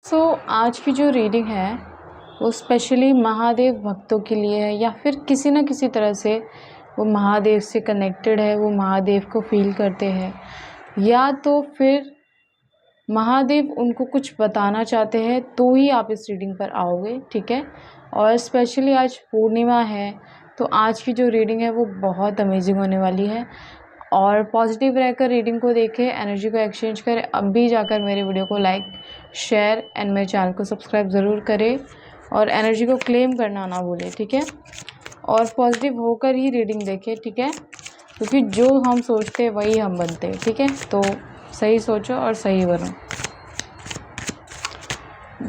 आज की जो रीडिंग है वो स्पेशली महादेव भक्तों के लिए है, या फिर किसी न किसी तरह से वो महादेव से कनेक्टेड है, वो महादेव को फील करते हैं, या तो फिर महादेव उनको कुछ बताना चाहते हैं, तो ही आप इस रीडिंग पर आओगे। ठीक है। और स्पेशली आज पूर्णिमा है, तो आज की जो रीडिंग है वो बहुत अमेजिंग होने वाली है। और पॉजिटिव रहकर रीडिंग को देखें, एनर्जी को एक्सचेंज करें। अब भी जाकर मेरे वीडियो को लाइक, शेयर एंड मेरे चैनल को सब्सक्राइब ज़रूर करें, और एनर्जी को क्लेम करना ना भूलें। ठीक है। और पॉजिटिव होकर ही रीडिंग देखें। ठीक है। क्योंकि जो हम सोचते हैं वही हम बनते हैं। ठीक है। तो सही सोचो और सही बनो।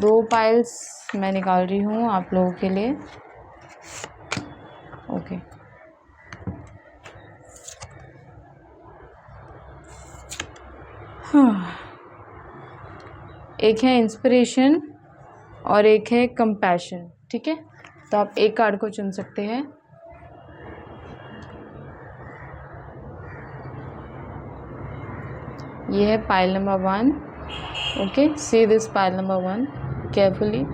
2 पाइल्स मैं निकाल रही हूँ आप लोगों के लिए। ओके। हाँ, एक है इंस्पिरेशन और एक है कंपैशन। ठीक है। तो आप एक कार्ड को चुन सकते हैं। ये है pile number 1। Okay, see this pile number 1 carefully.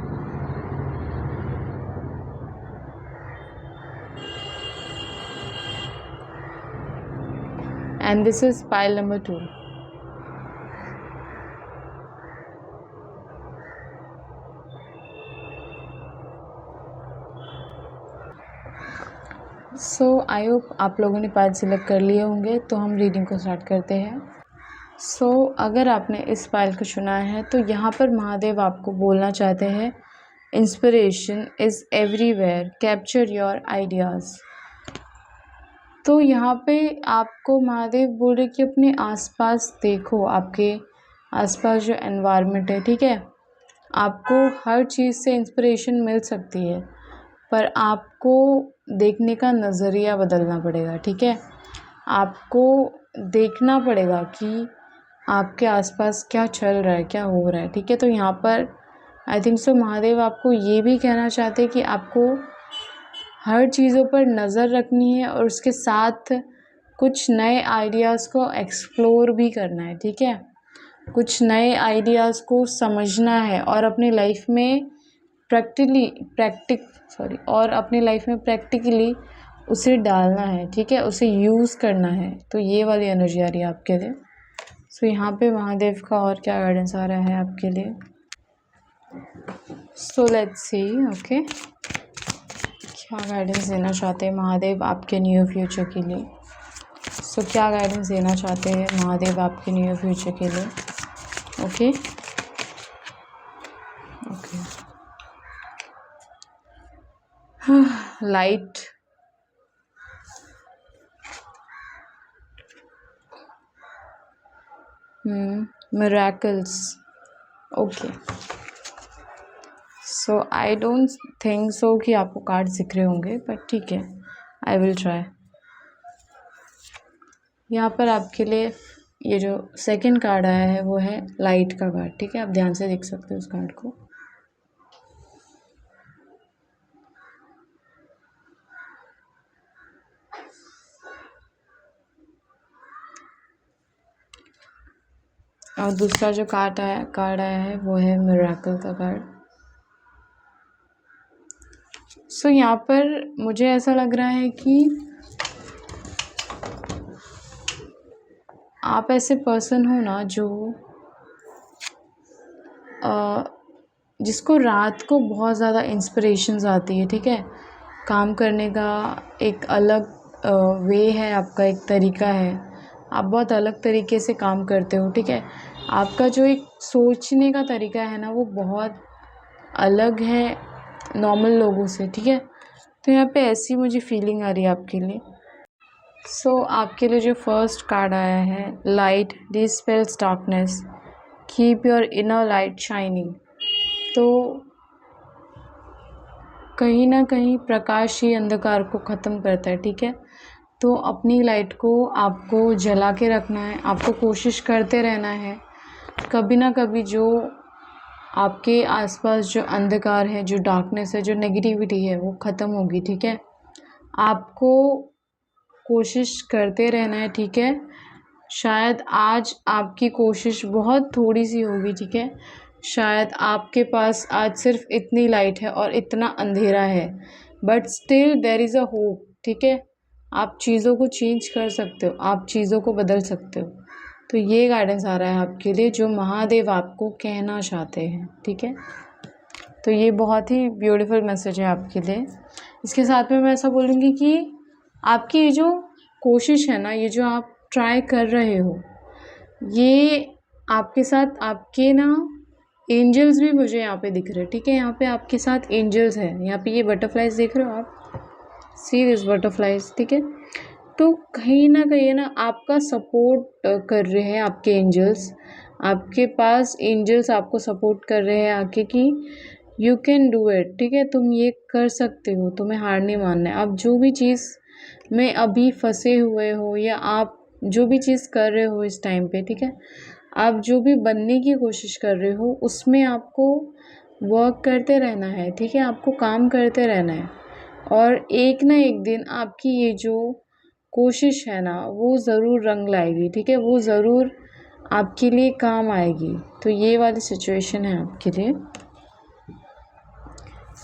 And this is pile number 2. So I hope आप लोगों ने पाइल सिलेक्ट कर लिए होंगे, तो हम रीडिंग को स्टार्ट करते हैं। अगर आपने इस पाइल को चुना है, तो यहाँ पर महादेव आपको बोलना चाहते हैं, inspiration is everywhere, capture your ideas. तो यहाँ पे आपको महादेव बोल रहे कि अपने आसपास देखो, आपके आसपास जो एनवायरनमेंट है। ठीक है। आपको हर चीज़ से इंस्पिरेशन मिल सकती है, पर आपको देखने का नज़रिया बदलना पड़ेगा। ठीक है। आपको देखना पड़ेगा कि आपके आसपास क्या चल रहा है, क्या हो रहा है। ठीक है। तो यहाँ पर आई थिंक सो महादेव आपको ये भी कहना चाहते हैं कि आपको हर चीज़ों पर नज़र रखनी है, और उसके साथ कुछ नए आइडियाज़ को एक्सप्लोर भी करना है। ठीक है। कुछ नए आइडियाज़ को समझना है, और अपनी लाइफ में प्रैक्टिकली उसे डालना है। ठीक है। उसे यूज़ करना है। तो ये वाली एनर्जी आ रही है आपके लिए। यहाँ पे महादेव का और क्या गाइडेंस आ रहा है आपके लिए। Let's see. ओके, क्या गाइडेंस देना चाहते हैं महादेव आपके न्यू फ्यूचर के लिए। क्या गाइडेंस देना चाहते हैं महादेव आपके न्यू फ्यूचर के लिए। Okay. Light, miracles. Okay. I don't think so कि आपको कार्ड दिख रहे होंगे, बट ठीक है, आई विल ट्राई। यहाँ पर आपके लिए ये जो सेकंड कार्ड आया है वो है लाइट का कार्ड। ठीक है। आप ध्यान से देख सकते हो उस कार्ड को। और दूसरा जो कार्ड आया है वो है मिरेकल का कार्ड। यहाँ पर मुझे ऐसा लग रहा है कि आप ऐसे पर्सन हो ना जो जिसको रात को बहुत ज़्यादा इंस्पिरेशंस आती है। ठीक है। काम करने का एक अलग वे है, आपका एक तरीका है, आप बहुत अलग तरीके से काम करते हो। ठीक है। आपका जो एक सोचने का तरीका है ना, वो बहुत अलग है नॉर्मल लोगों से। ठीक है। तो यहाँ पे ऐसी मुझे फीलिंग आ रही है आपके लिए। आपके लिए जो फर्स्ट कार्ड आया है, light dispels darkness, keep your inner light shining. तो कहीं ना कहीं प्रकाश ही अंधकार को ख़त्म करता है। ठीक है। तो अपनी लाइट को आपको जला के रखना है, आपको कोशिश करते रहना है। कभी ना कभी जो आपके आसपास जो अंधकार है, जो डार्कनेस है, जो नेगेटिविटी है, वो ख़त्म होगी। ठीक है। आपको कोशिश करते रहना है। ठीक है। शायद आज आपकी कोशिश बहुत थोड़ी सी होगी। ठीक है। शायद आपके पास आज सिर्फ इतनी लाइट है और इतना अंधेरा है, but still there is a hope, ठीक है। आप चीज़ों को चेंज कर सकते हो, आप चीज़ों को बदल सकते हो। तो ये गाइडेंस आ रहा है आपके लिए, जो महादेव आपको कहना चाहते हैं, ठीक है। तो ये बहुत ही ब्यूटीफुल मैसेज है आपके लिए। इसके साथ में मैं ऐसा बोलूँगी कि आपकी ये जो कोशिश है ना, ये जो आप ट्राई कर रहे हो, ये आपके साथ आपके ना एंजल्स भी मुझे यहाँ पे दिख रहे हैं, ठीक है। यहाँ पे आपके साथ एंजल्स हैं। यहाँ पे ये बटरफ्लाइज देख रहे हो आप, सी दिस बटरफ्लाइज, ठीक है। तो कहीं ना कहीं ना आपका सपोर्ट कर रहे हैं आपके एंजल्स। आपके पास एंजल्स आपको सपोर्ट कर रहे हैं आके कि यू कैन डू इट, ठीक है। तुम ये कर सकते हो, तुम्हें हार नहीं मानना है। आप जो भी चीज़ में अभी फंसे हुए हो, या आप जो भी चीज़ कर रहे हो इस टाइम पे, ठीक है, आप जो भी बनने की कोशिश कर रहे हो उसमें आपको वर्क करते रहना है, ठीक है। आपको काम करते रहना है, और एक ना एक दिन आपकी ये जो कोशिश है ना, वो ज़रूर रंग लाएगी, ठीक है। वो ज़रूर आपके लिए काम आएगी। तो ये वाली सिचुएशन है आपके लिए।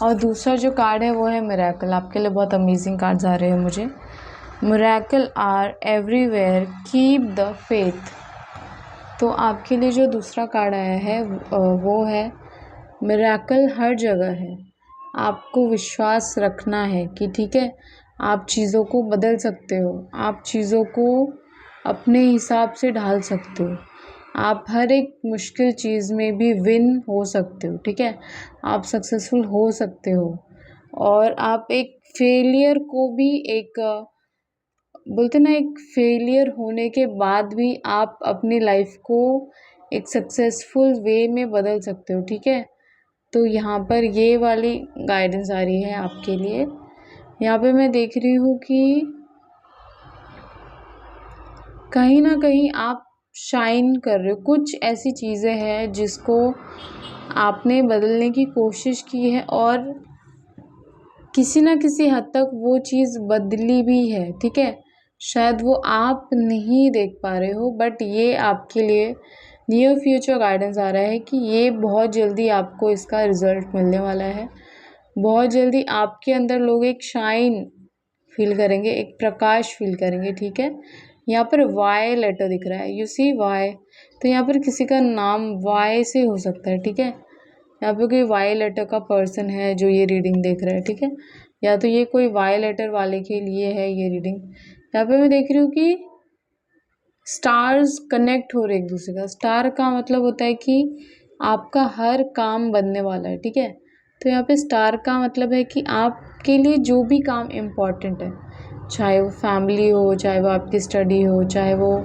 और दूसरा जो कार्ड है वो है मिरेकल। आपके लिए बहुत अमेजिंग कार्ड्स आ रहे हैं मुझे। Miracle are everywhere, keep the faith. तो आपके लिए जो दूसरा कार्ड आया है वो है मिरेकल हर जगह है। आपको विश्वास रखना है कि ठीक है, आप चीज़ों को बदल सकते हो, आप चीज़ों को अपने हिसाब से ढाल सकते हो, आप हर एक मुश्किल चीज़ में भी विन हो सकते हो, ठीक है। आप सक्सेसफुल हो सकते हो, और आप एक फेलियर को भी एक बोलते ना, एक फेलियर होने के बाद भी आप अपनी लाइफ को एक सक्सेसफुल वे में बदल सकते हो, ठीक है। तो यहाँ पर ये वाली गाइडेंस आ रही है आपके लिए। यहाँ पे मैं देख रही हूँ कि कहीं ना कहीं आप शाइन कर रहे हो। कुछ ऐसी चीज़ें हैं जिसको आपने बदलने की कोशिश की है, और किसी ना किसी हद तक वो चीज़ बदली भी है, ठीक है। शायद वो आप नहीं देख पा रहे हो, बट ये आपके लिए नियर फ्यूचर गाइडेंस आ रहा है कि ये बहुत जल्दी आपको इसका रिजल्ट मिलने वाला है। बहुत जल्दी आपके अंदर लोग एक शाइन फील करेंगे, एक प्रकाश फील करेंगे, ठीक है। यहाँ पर वाई लेटर दिख रहा है, यू सी वाई। तो यहाँ पर किसी का नाम वाई से हो सकता है, ठीक है। यहाँ पे कोई वाई लेटर का पर्सन है जो ये रीडिंग देख रहा है, ठीक है। या तो ये कोई वाई लेटर वाले के लिए है ये रीडिंग। यहाँ पे मैं देख रही हूँ कि स्टार्स कनेक्ट हो रहे एक दूसरे का। स्टार का मतलब होता है कि आपका हर काम बनने वाला है, ठीक है। तो यहाँ पे स्टार का मतलब है कि आपके लिए जो भी काम इम्पॉर्टेंट है, चाहे वो फैमिली हो, चाहे वो आपकी स्टडी हो, चाहे वो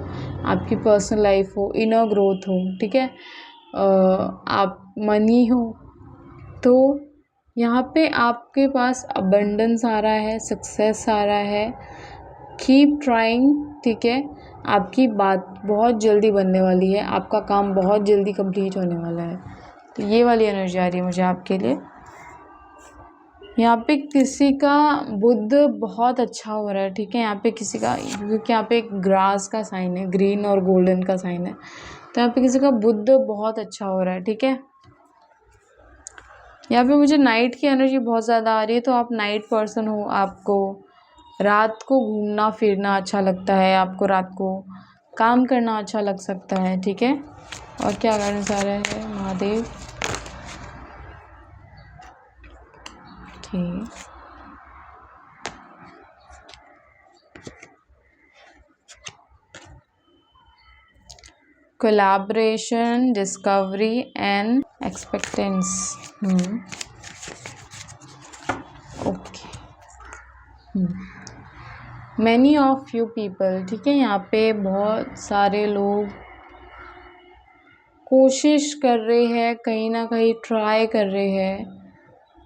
आपकी पर्सनल लाइफ हो, इनर ग्रोथ हो, ठीक है, आप मनी हो, तो यहाँ पे आपके पास अबंडेंस आ रहा है, सक्सेस आ रहा है। कीप ट्राइंग, ठीक है। आपकी बात बहुत जल्दी बनने वाली है, आपका काम बहुत जल्दी कंप्लीट होने वाला है। तो ये वाली एनर्जी आ रही है मुझे आपके लिए। यहाँ पे किसी का बुध बहुत अच्छा हो रहा है, ठीक है। यहाँ पे किसी का, क्योंकि यहाँ पे एक ग्रास का साइन है, ग्रीन और गोल्डन का साइन है, तो यहाँ पे किसी का बुध बहुत अच्छा हो रहा है, ठीक है। यहाँ पे मुझे नाइट की एनर्जी बहुत ज़्यादा आ रही है। तो आप नाइट पर्सन हो, आपको रात को घूमना फिरना अच्छा लगता है, आपको रात को काम करना अच्छा लग सकता है, ठीक है। और क्या गाइडेंस आ रहा है महादेव, ठीक। Collaboration, discovery and expectance. Okay. Many of you people, ठीक है। यहाँ पे बहुत सारे लोग कोशिश कर रहे हैं, कहीं ना कहीं ट्राई कर रहे हैं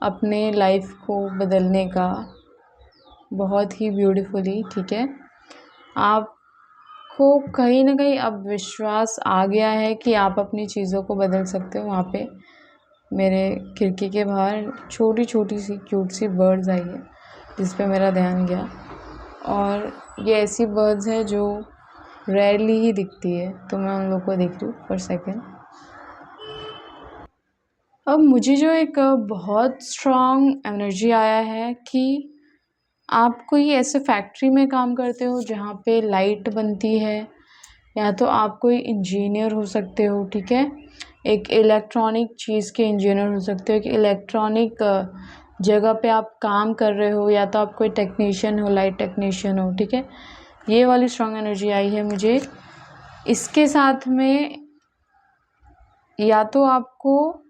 अपने लाइफ को बदलने का, बहुत ही ब्यूटीफुली, ठीक है। आपको कहीं ना कहीं अब विश्वास आ गया है कि आप अपनी चीज़ों को बदल सकते हो। वहाँ पे मेरे खिड़की के बाहर छोटी छोटी सी क्यूट सी बर्ड्स आई है, जिस पे मेरा ध्यान गया। और ये ऐसी बर्ड्स है जो रेयरली ही दिखती है, तो मैं उन लोग को देख रही हूँ फॉर सेकेंड। अब मुझे जो एक बहुत स्ट्रॉन्ग एनर्जी आया है कि आप कोई ऐसे फैक्ट्री में काम करते हो जहाँ पे लाइट बनती है, या तो आप कोई इंजीनियर हो सकते हो, ठीक है, एक इलेक्ट्रॉनिक चीज़ के इंजीनियर हो सकते हो, एक इलेक्ट्रॉनिक जगह पे आप काम कर रहे हो, या तो आप कोई टेक्नीशियन हो, लाइट टेक्नीशियन हो, ठीक है। ये वाली स्ट्रॉन्ग एनर्जी आई है मुझे। इसके साथ में या तो आपको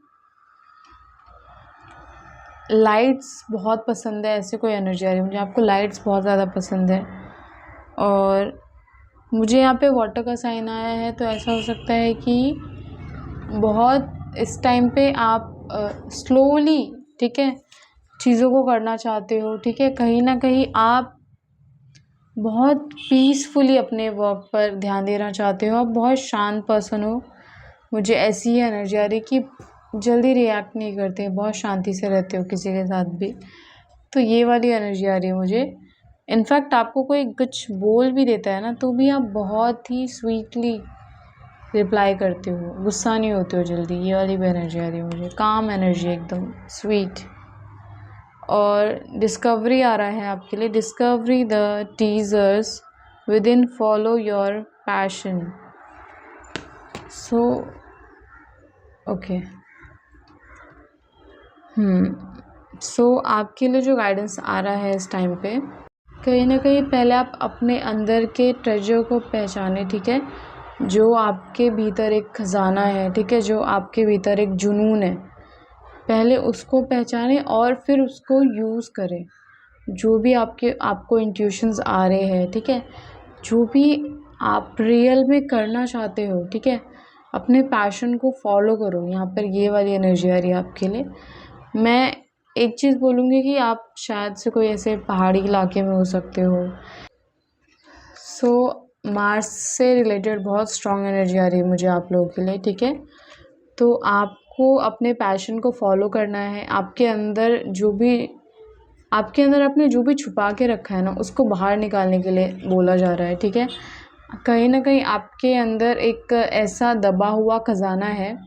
लाइट्स बहुत पसंद है, ऐसे कोई एनर्जी आ रही है मुझे, आपको लाइट्स बहुत ज़्यादा पसंद है। और मुझे यहाँ पे वाटर का साइन आया है, तो ऐसा हो सकता है कि बहुत इस टाइम पे आप स्लोली, ठीक है, चीज़ों को करना चाहते हो, ठीक है, कहीं ना कहीं आप बहुत पीसफुली अपने वर्क पर ध्यान देना चाहते हो, आप बहुत शांत पर्सन हो। मुझे ऐसी ही एनर्जी आ रही कि जल्दी रिएक्ट नहीं करते, बहुत शांति से रहते हो किसी के साथ भी, तो ये वाली एनर्जी आ रही है मुझे। इनफैक्ट आपको कोई कुछ बोल भी देता है ना, तो भी आप बहुत ही स्वीटली रिप्लाई करते हो, गुस्सा नहीं होते हो जल्दी, ये वाली भी एनर्जी आ रही है मुझे, काम एनर्जी एकदम स्वीट। और डिस्कवरी आ रहा है आपके लिए, discovery the teasers within, follow your passion. So okay, so आपके लिए जो गाइडेंस आ रहा है इस टाइम पे, कहीं ना कहीं पहले आप अपने अंदर के ट्रेजर को पहचाने, ठीक है, जो आपके भीतर एक खजाना है, ठीक है, जो आपके भीतर एक जुनून है, पहले उसको पहचाने और फिर उसको यूज़ करें। जो भी आपको इंट्यूशंस आ रहे हैं, ठीक है, जो भी आप रियल में करना चाहते हो, ठीक है, अपने पैशन को फॉलो करो। यहाँ पर ये वाली एनर्जी आ रही है आपके लिए। मैं एक चीज़ बोलूँगी कि आप शायद से कोई ऐसे पहाड़ी इलाके में हो सकते हो। सो मार्स से रिलेटेड बहुत स्ट्रॉन्ग एनर्जी आ रही है मुझे आप लोगों के लिए, ठीक है। तो आपको अपने पैशन को फॉलो करना है। आपके अंदर आपने जो भी छुपा के रखा है ना, उसको बाहर निकालने के लिए बोला जा रहा है, ठीक है। कहीं ना कहीं आपके अंदर एक ऐसा दबा हुआ खजाना है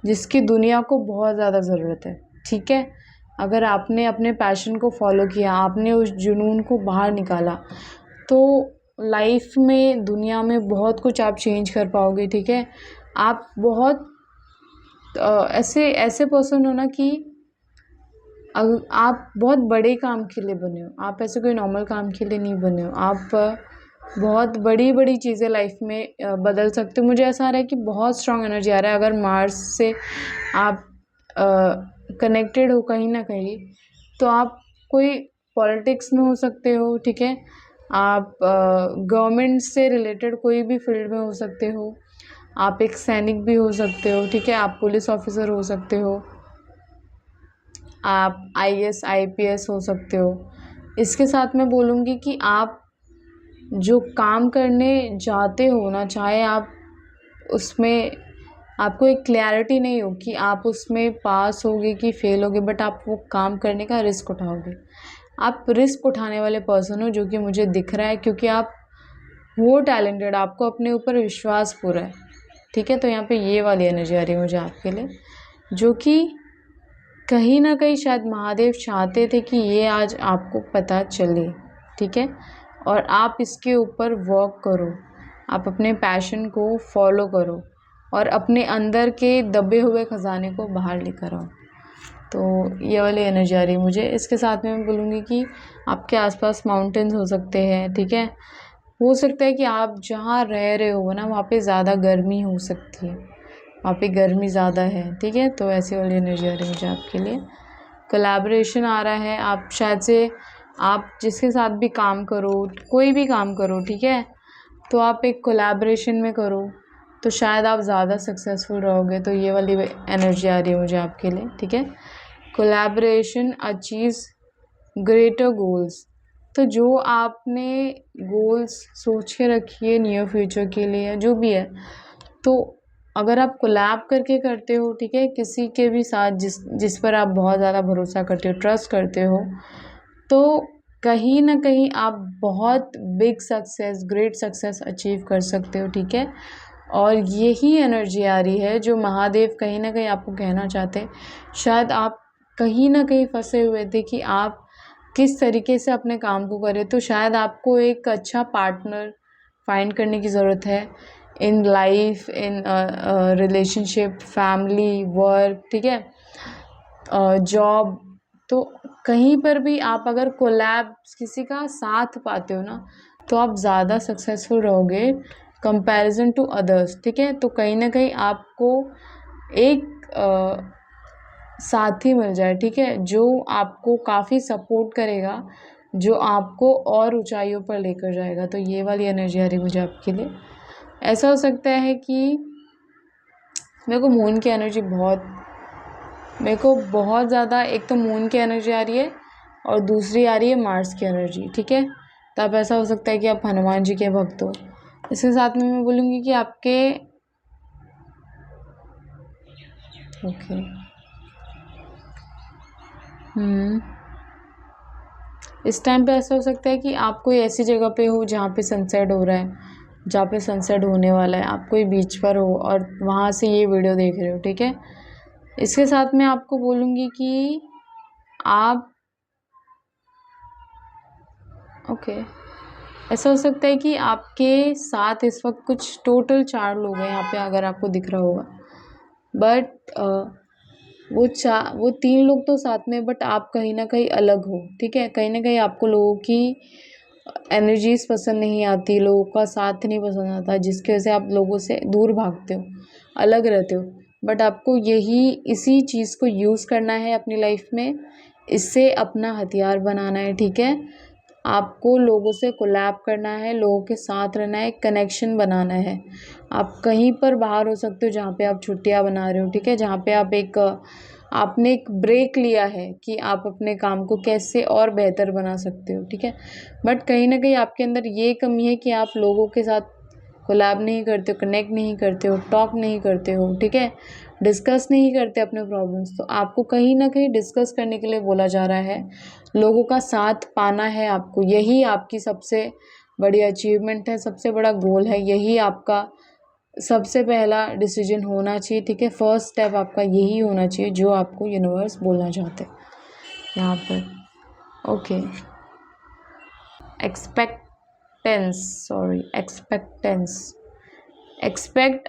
जिसकी दुनिया को बहुत ज़्यादा ज़रूरत है, ठीक है। अगर आपने अपने पैशन को फॉलो किया, आपने उस जुनून को बाहर निकाला, तो लाइफ में, दुनिया में बहुत कुछ आप चेंज कर पाओगे, ठीक है। आप बहुत ऐसे ऐसे पर्सन हो ना कि आप बहुत बड़े काम के लिए बने हो, आप ऐसे कोई नॉर्मल काम के लिए नहीं बने हो। आप बहुत बड़ी बड़ी चीज़ें लाइफ में बदल सकते हो। मुझे ऐसा आ रहा है कि बहुत स्ट्रॉन्ग एनर्जी आ रहा है। अगर मार्स से आप कनेक्टेड हो कहीं ना कहीं, तो आप कोई पॉलिटिक्स में हो सकते हो, ठीक है, आप गवर्नमेंट से रिलेटेड कोई भी फील्ड में हो सकते हो, आप एक सैनिक भी हो सकते हो, ठीक है, आप पुलिस ऑफिसर हो सकते हो, आप आईएएस आईपीएस हो सकते हो। इसके साथ मैं बोलूँगी कि आप जो काम करने जाते हो ना, चाहे आप उसमें, आपको एक क्लैरिटी नहीं हो कि आप उसमें पास होगे कि फेल होगे, बट आप वो काम करने का रिस्क उठाओगे। आप रिस्क उठाने वाले पर्सन हो, जो कि मुझे दिख रहा है, क्योंकि आप वो टैलेंटेड, आपको अपने ऊपर विश्वास पूरा है, ठीक है। तो यहाँ पे ये वाली एनर्जी आ रही है मुझे आपके लिए, जो कि कहीं ना कहीं शायद महादेव चाहते थे कि ये आज आपको पता चले, ठीक है, और आप इसके ऊपर वर्क करो, आप अपने पैशन को फॉलो करो और अपने अंदर के दबे हुए ख़जाने को बाहर लेकर आओ। तो ये वाली एनर्जी आ रही है मुझे। इसके साथ में मैं बोलूँगी कि आपके आसपास माउंटेन्स हो सकते हैं, ठीक है, हो सकता है कि आप जहाँ रह रहे हो ना, वहाँ पे ज़्यादा गर्मी हो सकती है, वहाँ पे गर्मी ज़्यादा है, ठीक है। तो ऐसी वाली एनर्जी आ रही है मुझे आपके लिए। कोलैबोरेशन आ रहा है, आप शायद से, आप जिसके साथ भी काम करो, कोई भी काम करो, ठीक है, तो आप एक कोलैबोरेशन में करो, तो शायद आप ज़्यादा सक्सेसफुल रहोगे। तो ये वाली एनर्जी आ रही है मुझे आपके लिए, ठीक है। Collaboration achieves greater goals. तो जो आपने गोल्स सोच के रखी है नियर फ्यूचर के लिए, जो भी है, तो अगर आप कोलैब करके करते हो, ठीक है, किसी के भी साथ जिस पर आप बहुत ज़्यादा भरोसा करते हो, ट्रस्ट करते हो, तो कहीं ना कहीं आप बहुत big success, great success achieve कर सकते हो, ठीक है। और यही एनर्जी आ रही है जो महादेव कहीं ना कहीं आपको कहना चाहते हैं। शायद आप कहीं ना कहीं फंसे हुए थे कि आप किस तरीके से अपने काम को करें, तो शायद आपको एक अच्छा पार्टनर फाइंड करने की ज़रूरत है in life, in relationship, family, work, ठीक है, जॉब। तो कहीं पर भी आप अगर कोलैब किसी का साथ पाते हो ना, तो आप ज़्यादा सक्सेसफुल रहोगे कंपैरिजन टू अदर्स, ठीक है। तो कहीं ना कहीं आपको एक साथी मिल जाए, ठीक है, जो आपको काफ़ी सपोर्ट करेगा, जो आपको और ऊंचाइयों पर लेकर जाएगा। तो ये वाली एनर्जी आ रही मुझे आपके लिए। ऐसा हो सकता है कि मेरे को मून की एनर्जी मेरे को बहुत ज़्यादा, एक तो मून की एनर्जी आ रही है और दूसरी आ रही है मार्स की एनर्जी, ठीक है। तब ऐसा हो सकता है कि आप हनुमान जी के भक्त हो। इसके साथ में मैं बोलूँगी कि आपके ओके इस टाइम पे ऐसा हो सकता है कि आप कोई ऐसी जगह पे हो जहाँ पे सनसेट हो रहा है, जहाँ पे सनसेट होने वाला है, आप कोई बीच पर हो और वहाँ से ये वीडियो देख रहे हो, ठीक है। इसके साथ मैं आपको बोलूँगी कि आप ऐसा हो सकता है कि आपके साथ इस वक्त कुछ टोटल 4 लोग हैं यहाँ पे, अगर आपको दिख रहा होगा। बट वो 3 लोग तो साथ में, बट आप कहीं ना कहीं अलग हो, ठीक है। कहीं ना कहीं आपको लोगों की एनर्जीज पसंद नहीं आती, लोगों का साथ नहीं पसंद आता, जिसकी वजह से आप लोगों से दूर भागते हो, अलग रहते हो। बट आपको इसी चीज़ को यूज़ करना है अपनी लाइफ में, इससे अपना हथियार बनाना है, ठीक है। आपको लोगों से कोलैब करना है, लोगों के साथ रहना है, कनेक्शन बनाना है। आप कहीं पर बाहर हो सकते हो जहाँ पे आप छुट्टियाँ बना रहे हो, ठीक है, जहाँ पे आपने एक ब्रेक लिया है कि आप अपने काम को कैसे और बेहतर बना सकते हो, ठीक है। बट कहीं ना कहीं आपके अंदर ये कमी है कि आप लोगों के साथ कोलैब नहीं करते हो, कनेक्ट नहीं करते हो, टॉक नहीं करते हो, ठीक है, डिस्कस नहीं करते अपने प्रॉब्लम्स। तो आपको कहीं ना कहीं डिस्कस करने के लिए बोला जा रहा है, लोगों का साथ पाना है आपको। यही आपकी सबसे बड़ी अचीवमेंट है, सबसे बड़ा गोल है, यही आपका सबसे पहला डिसीजन होना चाहिए, ठीक है। फर्स्ट स्टेप आपका यही होना चाहिए जो आपको यूनिवर्स बोलना चाहते हैं यहाँ पर। Okay, expect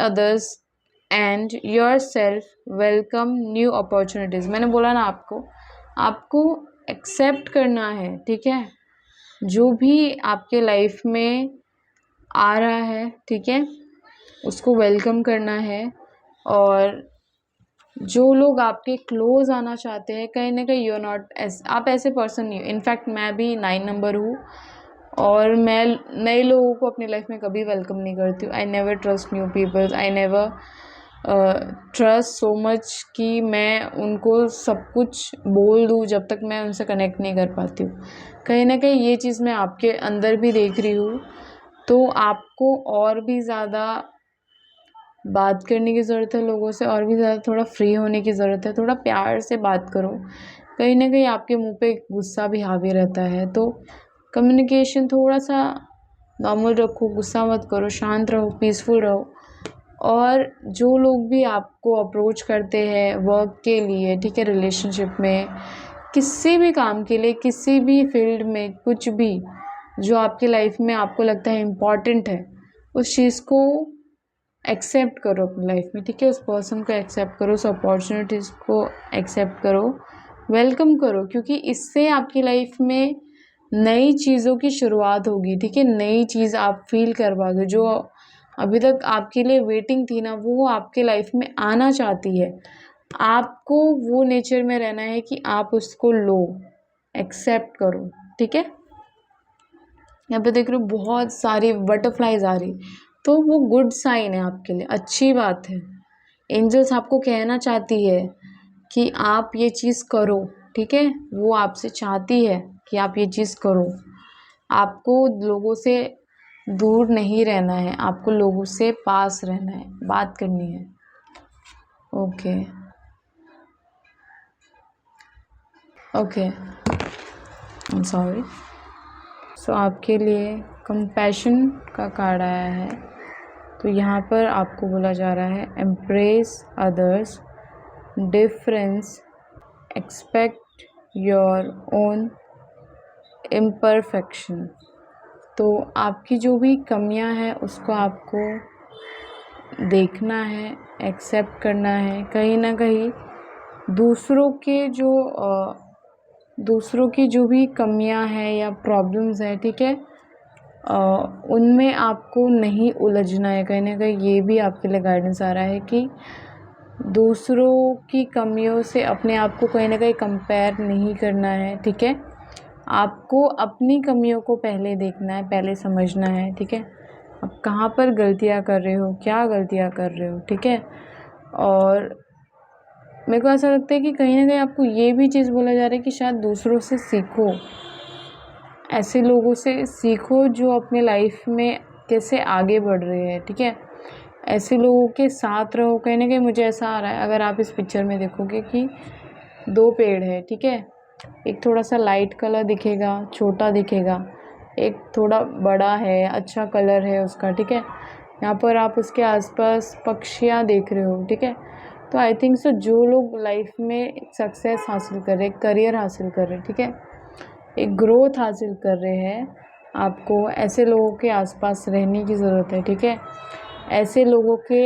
others and your self, welcome new opportunities. मैंने बोला ना आपको एक्सेप्ट करना है, ठीक है, जो भी आपके लाइफ में आ रहा है, ठीक है, उसको वेलकम करना है। और जो लोग आपके क्लोज आना चाहते हैं, कहीं ना कहीं यू आर नॉट आप ऐसे पर्सन नहीं हो। इनफैक्ट मैं भी 9 नंबर हूँ और मैं नए लोगों को अपनी लाइफ में कभी वेलकम नहीं करती हूँ। I never trust new peoples, I never trust so much कि मैं उनको सब कुछ बोल दूँ जब तक मैं उनसे कनेक्ट नहीं कर पाती हूँ। कहीं ना कहीं ये चीज़ मैं आपके अंदर भी देख रही हूँ। तो आपको और भी ज़्यादा बात करने की ज़रूरत है लोगों से, और भी ज़्यादा थोड़ा फ्री होने की ज़रूरत है। थोड़ा प्यार से बात करो, कहीं ना कहीं आपके मुंह पे गुस्सा भी हावी रहता है। तो कम्युनिकेशन थोड़ा सा नॉर्मल रखो, गुस्सा मत करो, शांत रहो, पीसफुल रहो। और जो लोग भी आपको अप्रोच करते हैं वर्क के लिए, ठीक है, रिलेशनशिप में, किसी भी काम के लिए, किसी भी फील्ड में, कुछ भी जो आपकी लाइफ में आपको लगता है इम्पॉर्टेंट है, उस चीज़ को एक्सेप्ट करो अपनी लाइफ में, ठीक है। उस पर्सन को एक्सेप्ट करो, उस अपॉर्चुनिटीज़ को एक्सेप्ट करो, वेलकम करो, क्योंकि इससे आपकी लाइफ में नई चीज़ों की शुरुआत होगी, ठीक है। नई चीज़ आप फील कर पाओगे, जो अभी तक आपके लिए वेटिंग थी ना, वो आपके लाइफ में आना चाहती है। आपको वो नेचर में रहना है कि आप उसको लो, एक्सेप्ट करो, ठीक है। यहाँ पे देख रहे हो बहुत सारी बटरफ्लाइज आ रही, तो वो गुड साइन है आपके लिए, अच्छी बात है। एंजल्स आपको कहना चाहती है कि आप ये चीज़ करो, ठीक है। वो आपसे चाहती है कि आप ये चीज़ करो। आपको लोगों से दूर नहीं रहना है, आपको लोगों से पास रहना है, बात करनी है। Okay I am sorry. So आपके लिए कंपैशन का कार्ड आया है। तो यहाँ पर आपको बोला जा रहा है embrace others difference, expect your own imperfection. तो आपकी जो भी कमियां हैं उसको आपको देखना है, एक्सेप्ट करना है। कहीं ना कहीं दूसरों की जो भी कमियां हैं या प्रॉब्लम्स हैं, ठीक है, उनमें आपको नहीं उलझना है। कहीं ना कहीं ये भी आपके लिए गाइडेंस आ रहा है कि दूसरों की कमियों से अपने आप को कहीं ना कहीं कंपेयर नहीं करना है, ठीक है। आपको अपनी कमियों को पहले देखना है, पहले समझना है, ठीक है। आप कहाँ पर गलतियाँ कर रहे हो, क्या गलतियाँ कर रहे हो, ठीक है। और मेरे को ऐसा लगता है कि कहीं ना कहीं आपको ये भी चीज़ बोला जा रहा है कि शायद दूसरों से सीखो, ऐसे लोगों से सीखो जो अपने लाइफ में कैसे आगे बढ़ रहे हैं, ठीक है। ऐसे लोगों के साथ रहो। कहीं ना कहीं मुझे ऐसा आ रहा है, अगर आप इस पिक्चर में देखोगे कि 2 पेड़ है, ठीक है। एक थोड़ा सा लाइट कलर दिखेगा, छोटा दिखेगा, एक थोड़ा बड़ा है, अच्छा कलर है उसका, ठीक है। यहाँ पर आप उसके आसपास पक्षियाँ देख रहे हो, ठीक है। तो आई थिंक सो जो लोग लाइफ में सक्सेस हासिल कर रहे, करियर हासिल कर रहे, ठीक है, एक ग्रोथ हासिल कर रहे हैं, आपको ऐसे लोगों के आसपास रहने की ज़रूरत है, ठीक है। ऐसे लोगों के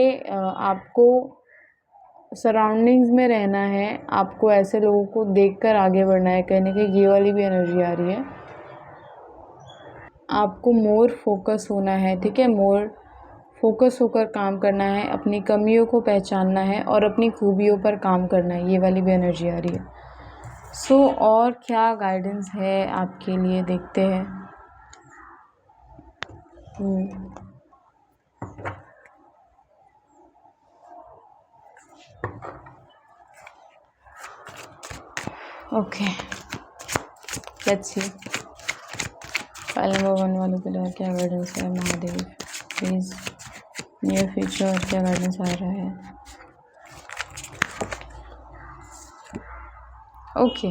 आपको सराउंडिंग्स में रहना है, आपको ऐसे लोगों को देखकर आगे बढ़ना है। कहने की ये वाली भी एनर्जी आ रही है। आपको मोर फोकस होना है, ठीक है, मोर फोकस होकर काम करना है, अपनी कमियों को पहचानना है और अपनी खूबियों पर काम करना है। ये वाली भी एनर्जी आ रही है। सो और क्या गाइडेंस है आपके लिए, देखते हैं। Okay, let's see. File number 1 वालों के लिए क्या गाइडेंस है महादेव प्लीज़। नियर फ्यूचर क्या गाइडेंस आ रहा है। ओके,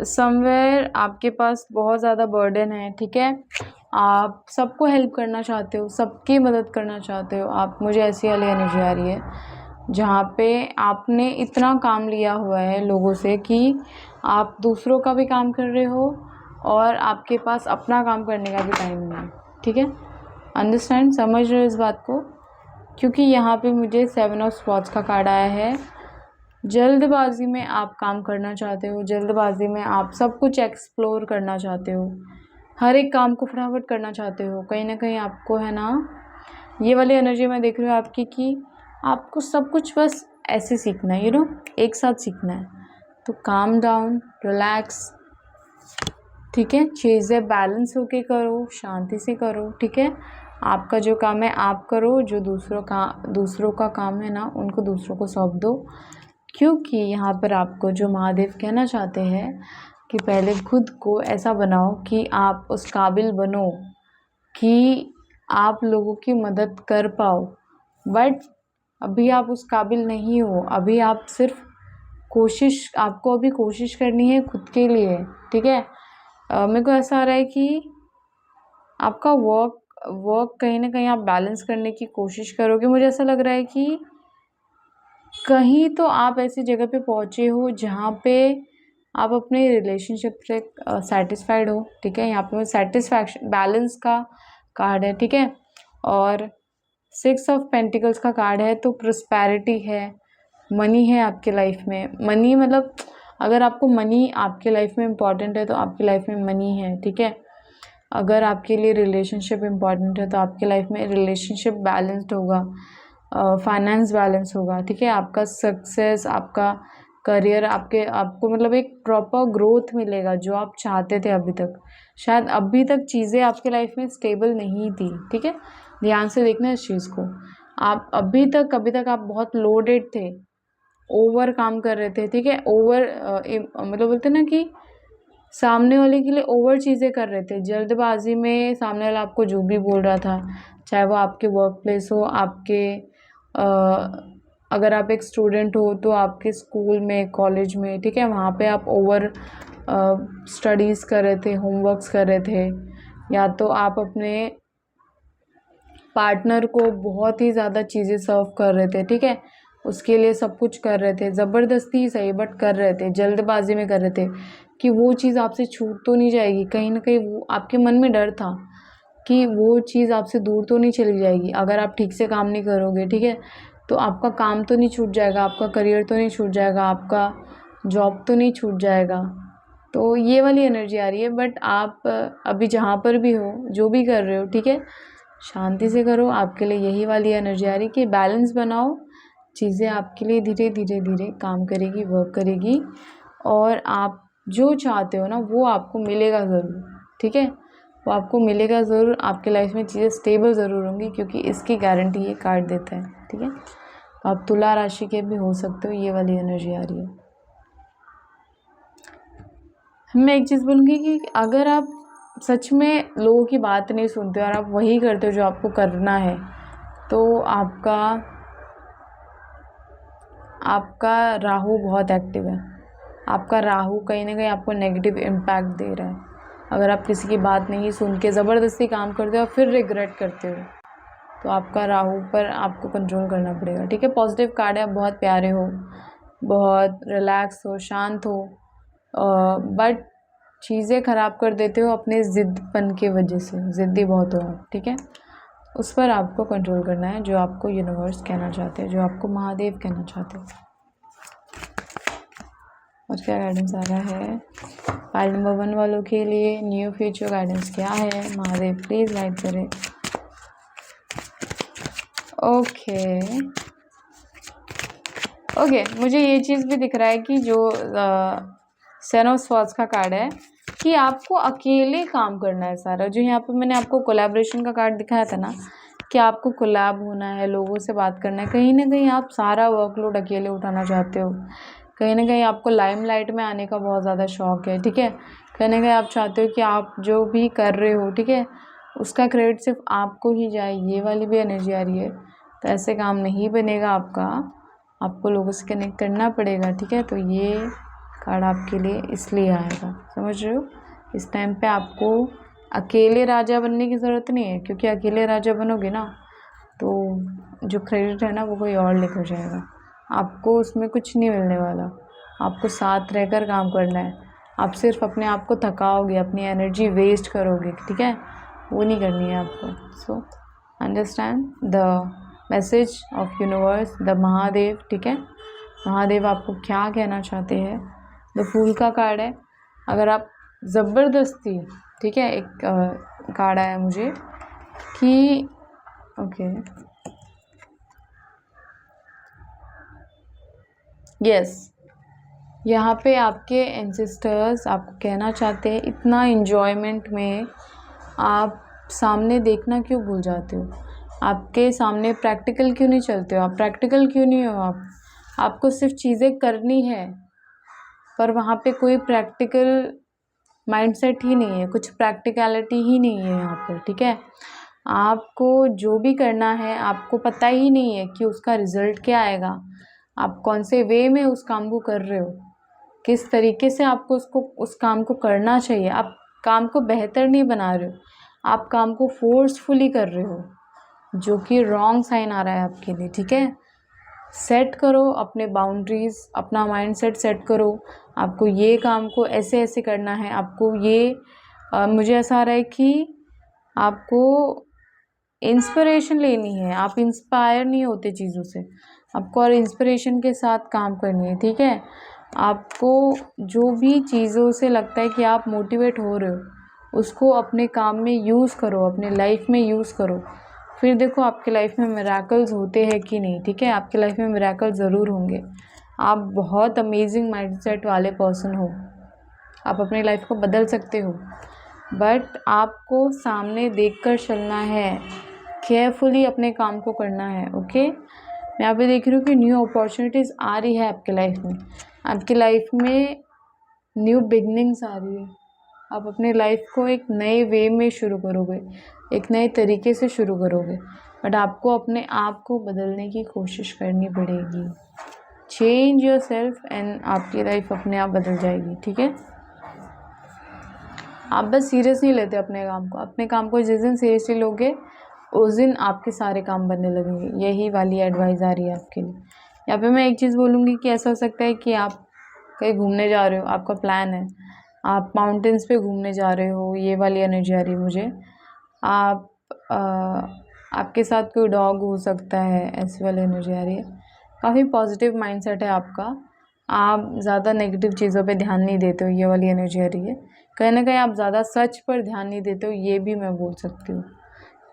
समवेयर आपके पास बहुत ज़्यादा बर्डन है, ठीक है। आप सबको हेल्प करना चाहते हो, सबकी मदद करना चाहते हो आप। मुझे ऐसी वाली एनर्जी आ रही है जहाँ पे आपने इतना काम लिया हुआ है लोगों से कि आप दूसरों का भी काम कर रहे हो और आपके पास अपना काम करने का भी टाइम नहीं है, ठीक है। अंडरस्टैंड, समझ रहे हो इस बात को। क्योंकि यहाँ पे मुझे 7 ऑफ स्वॉर्ड्स का कार्ड आया है। जल्दबाजी में आप काम करना चाहते हो, जल्दबाजी में आप सब कुछ एक्सप्लोर करना चाहते हो, हर एक काम को फटाफट करना चाहते हो। कहीं ना कहीं आपको है ना, ये वाली एनर्जी मैं देख रही हूँ आपकी कि आपको सब कुछ बस ऐसे सीखना है, एक साथ सीखना है। तो काम डाउन, रिलैक्स, ठीक है। चीज़ें बैलेंस होके करो, शांति से करो, ठीक है। आपका जो काम है आप करो, जो दूसरों का काम है ना, उनको दूसरों को सौंप दो। क्योंकि यहाँ पर आपको जो महादेव कहना चाहते हैं कि पहले खुद को ऐसा बनाओ कि आप उस काबिल बनो कि आप लोगों की मदद कर पाओ। बट अभी आप उस काबिल नहीं हो। अभी आप सिर्फ आपको अभी कोशिश करनी है खुद के लिए, ठीक है। मेरे को ऐसा आ रहा है कि आपका वर्क कहीं ना कहीं आप बैलेंस करने की कोशिश करोगे। मुझे ऐसा लग रहा है कि कहीं तो आप ऐसी जगह पे पहुँचे हो जहाँ पे आप अपने रिलेशनशिप से सेटिस्फाइड हो, ठीक है। यहाँ पे सेटिस्फैक्शन, बैलेंस का कार्ड है, ठीक है। और 6 ऑफ पेंटिकल्स का कार्ड है। तो प्रॉस्पेरिटी है, मनी है आपके लाइफ में। मनी मतलब अगर आपको मनी आपके लाइफ में इम्पॉर्टेंट है तो आपकी लाइफ में मनी है, ठीक है। अगर आपके लिए रिलेशनशिप इम्पॉर्टेंट है तो आपके लाइफ में रिलेशनशिप बैलेंस्ड होगा, फाइनेंस बैलेंस होगा, ठीक है। आपका सक्सेस, आपका करियर, आपको मतलब एक प्रॉपर ग्रोथ मिलेगा जो आप चाहते थे अभी तक। शायद अभी तक चीज़ें आपके लाइफ में स्टेबल नहीं थी, ठीक है। ध्यान से देखना इस चीज़ को। आप अभी तक आप बहुत लोडेड थे, ओवर काम कर रहे थे, ठीक है। ओवर मतलब बोलते ना कि सामने वाले के लिए ओवर चीज़ें कर रहे थे, जल्दबाजी में सामने वाला आपको जो भी बोल रहा था, चाहे वो आपके वर्क प्लेस हो, अगर आप एक स्टूडेंट हो तो आपके स्कूल में, कॉलेज में, ठीक है, वहाँ पे आप ओवर स्टडीज़ कर रहे थे, होमवर्क्स कर रहे थे, या तो आप अपने पार्टनर को बहुत ही ज़्यादा चीज़ें सर्व कर रहे थे, ठीक है, उसके लिए सब कुछ कर रहे थे, ज़बरदस्ती ही सही बट कर रहे थे, जल्दबाजी में कर रहे थे कि वो चीज़ आपसे छूट तो नहीं जाएगी, कहीं ना कहीं वो आपके मन में डर था कि वो चीज़ आपसे दूर तो नहीं चली जाएगी अगर आप ठीक से काम नहीं करोगे, ठीक है, तो आपका काम तो नहीं छूट जाएगा, आपका करियर तो नहीं छूट जाएगा, आपका जॉब तो नहीं छूट जाएगा। तो ये वाली एनर्जी आ रही है। बट आप अभी जहाँ पर भी हो, जो भी कर रहे हो, ठीक है, शांति से करो। आपके लिए यही वाली एनर्जी आ रही है कि बैलेंस बनाओ, चीज़ें आपके लिए धीरे धीरे धीरे काम करेगी, वर्क करेगी, और आप जो चाहते हो ना वो आपको मिलेगा ज़रूर, ठीक है, वो आपको मिलेगा ज़रूर। आपके लाइफ में चीज़ें स्टेबल ज़रूर होंगी, क्योंकि इसकी गारंटी ये कार्ड देता है, ठीक है। तो आप तुला राशि के भी हो सकते हो, ये वाली एनर्जी आ रही है। मैं एक चीज़ बोलूँगी कि अगर आप सच में लोगों की बात नहीं सुनते और आप वही करते हो जो आपको करना है, तो आपका राहु बहुत एक्टिव है। आपका राहु कहीं ना कहीं आपको नेगेटिव इम्पैक्ट दे रहा है। अगर आप किसी की बात नहीं सुन के ज़बरदस्ती काम करते हो और फिर रिग्रेट करते हो, तो आपका राहु पर आपको कंट्रोल करना पड़ेगा, ठीक है। पॉजिटिव कार्ड है, आप बहुत प्यारे हो, बहुत रिलैक्स हो, शांत हो, बट चीज़ें ख़राब कर देते हो अपने ज़िद्दपन की वजह से, ज़िद्दी बहुत हो आप, ठीक है। उस पर आपको कंट्रोल करना है, जो आपको यूनिवर्स कहना चाहते हैं, जो आपको महादेव कहना चाहते हैं। और क्या गाइडेंस आ रहा है फाइल नंबर 1 वालों के लिए? न्यू फ्यूचर गाइडेंस क्या है? महादेव प्लीज़ गाइड करें। ओके, मुझे ये चीज़ भी दिख रहा है कि जो सेन ऑफ स्वॉर्ड्स का कार्ड है कि आपको अकेले काम करना है सारा। जो यहाँ पे मैंने आपको कोलैबोरेशन का कार्ड दिखाया था ना, कि आपको कोलैब होना है, लोगों से बात करना है, कहीं ना कहीं आप सारा वर्कलोड अकेले उठाना चाहते हो, कहीं ना कहीं आपको लाइमलाइट में आने का बहुत ज़्यादा शौक है, ठीक है, कहीं ना कहीं आप चाहते हो कि आप जो भी कर रहे हो, ठीक है, उसका क्रेडिट सिर्फ आपको ही जाए। ये वाली भी एनर्जी आ रही है। तो ऐसे काम नहीं बनेगा आपका, आपको लोगों से कनेक्ट करना पड़ेगा, ठीक है। तो ये कार्ड आपके लिए इसलिए आएगा, समझ रहे हो। इस टाइम पे आपको अकेले राजा बनने की ज़रूरत नहीं है, क्योंकि अकेले राजा बनोगे ना तो जो क्रेडिट है ना वो कोई और लेकर जाएगा, आपको उसमें कुछ नहीं मिलने वाला। आपको साथ रहकर काम करना है। आप सिर्फ अपने आप को थकाओगे, अपनी एनर्जी वेस्ट करोगे, ठीक है, वो नहीं करनी है आपको। So understand the message of universe, the Mahadev, ठीक है। महादेव आपको क्या कहना चाहते हैं? द फूल का कार्ड है। अगर आप ज़बरदस्ती, ठीक है, एक कार्ड आया मुझे कि ओके यस, यहाँ पे आपके एंसेस्टर्स आपको कहना चाहते हैं, इतना इन्जॉयमेंट में आप सामने देखना क्यों भूल जाते हो? आपके सामने प्रैक्टिकल क्यों नहीं चलते हो? आप प्रैक्टिकल क्यों नहीं हो? आपको सिर्फ चीज़ें करनी है, पर वहाँ पे कोई प्रैक्टिकल माइंडसेट ही नहीं है, कुछ प्रैक्टिकलिटी ही नहीं है यहाँ पर, ठीक है। आपको जो भी करना है, आपको पता ही नहीं है कि उसका रिज़ल्ट क्या आएगा, आप कौन से वे में उस काम को कर रहे हो, किस तरीके से आपको उस काम को करना चाहिए। आप काम को बेहतर नहीं बना रहे हो, आप काम को फोर्सफुली कर रहे हो, जो कि रॉन्ग साइन आ रहा है आपके लिए, ठीक है। सेट करो अपने बाउंड्रीज़, अपना माइंडसेट सेट करो। आपको ये काम को ऐसे ऐसे करना है, आपको ये मुझे ऐसा आ रहा है कि आपको इंस्पिरेशन लेनी है। आप इंस्पायर नहीं होते चीज़ों से, आपको और इंस्पिरेशन के साथ काम करनी है, ठीक है। आपको जो भी चीज़ों से लगता है कि आप मोटिवेट हो रहे हो, उसको अपने काम में यूज़ करो, अपने लाइफ में यूज़ करो, फिर देखो आपके लाइफ में मिरेकल्स होते हैं कि नहीं, ठीक है। आपके लाइफ में मिरेकल ज़रूर होंगे। आप बहुत अमेजिंग माइंडसेट वाले पर्सन हो, आप अपनी लाइफ को बदल सकते हो, बट आपको सामने देखकर चलना है, केयरफुली अपने काम को करना है, ओके। मैं यहाँ पे देख रही हूँ कि न्यू अपॉर्चुनिटीज़ आ रही है आपके लाइफ में, आपकी लाइफ में न्यू बिगनिंग्स आ रही है। आप अपने लाइफ को एक नए वे में शुरू करोगे, एक नए तरीके से शुरू करोगे, बट आपको अपने आप को बदलने की कोशिश करनी पड़ेगी। चेंज योर सेल्फ एंड आपकी लाइफ अपने आप बदल जाएगी, ठीक है। आप बस सीरियस नहीं लेते अपने काम को। अपने काम को जिस दिन सीरियसली लोगे, उस दिन आपके सारे काम बनने लगेंगे। यही वाली एडवाइस आ रही है आपके लिए। यहाँ पे मैं एक चीज़ बोलूँगी कि ऐसा हो सकता है कि आप कहीं घूमने जा रहे हो, आपका प्लान है, आप माउंटेन्स पे घूमने जा रहे हो, ये वाली एनर्जी आ रही है मुझे। आप आपके साथ कोई डॉग हो सकता है, ऐसी वाली एनर्जी आ रही है। काफ़ी पॉजिटिव माइंडसेट है आपका, आप ज़्यादा नेगेटिव चीज़ों पे ध्यान नहीं देते हो, ये वाली एनर्जी आ रही है। कहीं ना कहीं आप ज़्यादा सच पर ध्यान नहीं देते हो, ये भी मैं बोल सकती हूँ।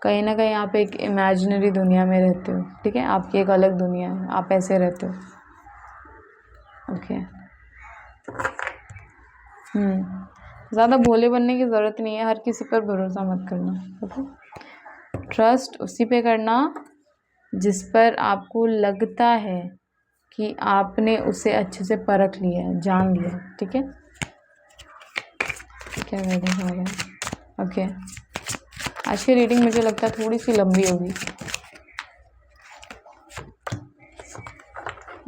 कहीं ना कहीं आप एक इमेजिनरी दुनिया में रहते हो, ठीक है, आपकी एक अलग दुनिया है, आप ऐसे रहते हो। ओके। ज़्यादा भोले बनने की ज़रूरत नहीं है, हर किसी पर भरोसा मत करना, ओके। ट्रस्ट उसी पे करना जिस पर आपको लगता है कि आपने उसे अच्छे से परख लिया है, जान लिया, ठीक है। क्या गाइडेंस आ रहा है? ओके। आज की रीडिंग मुझे लगता है थोड़ी सी लंबी होगी।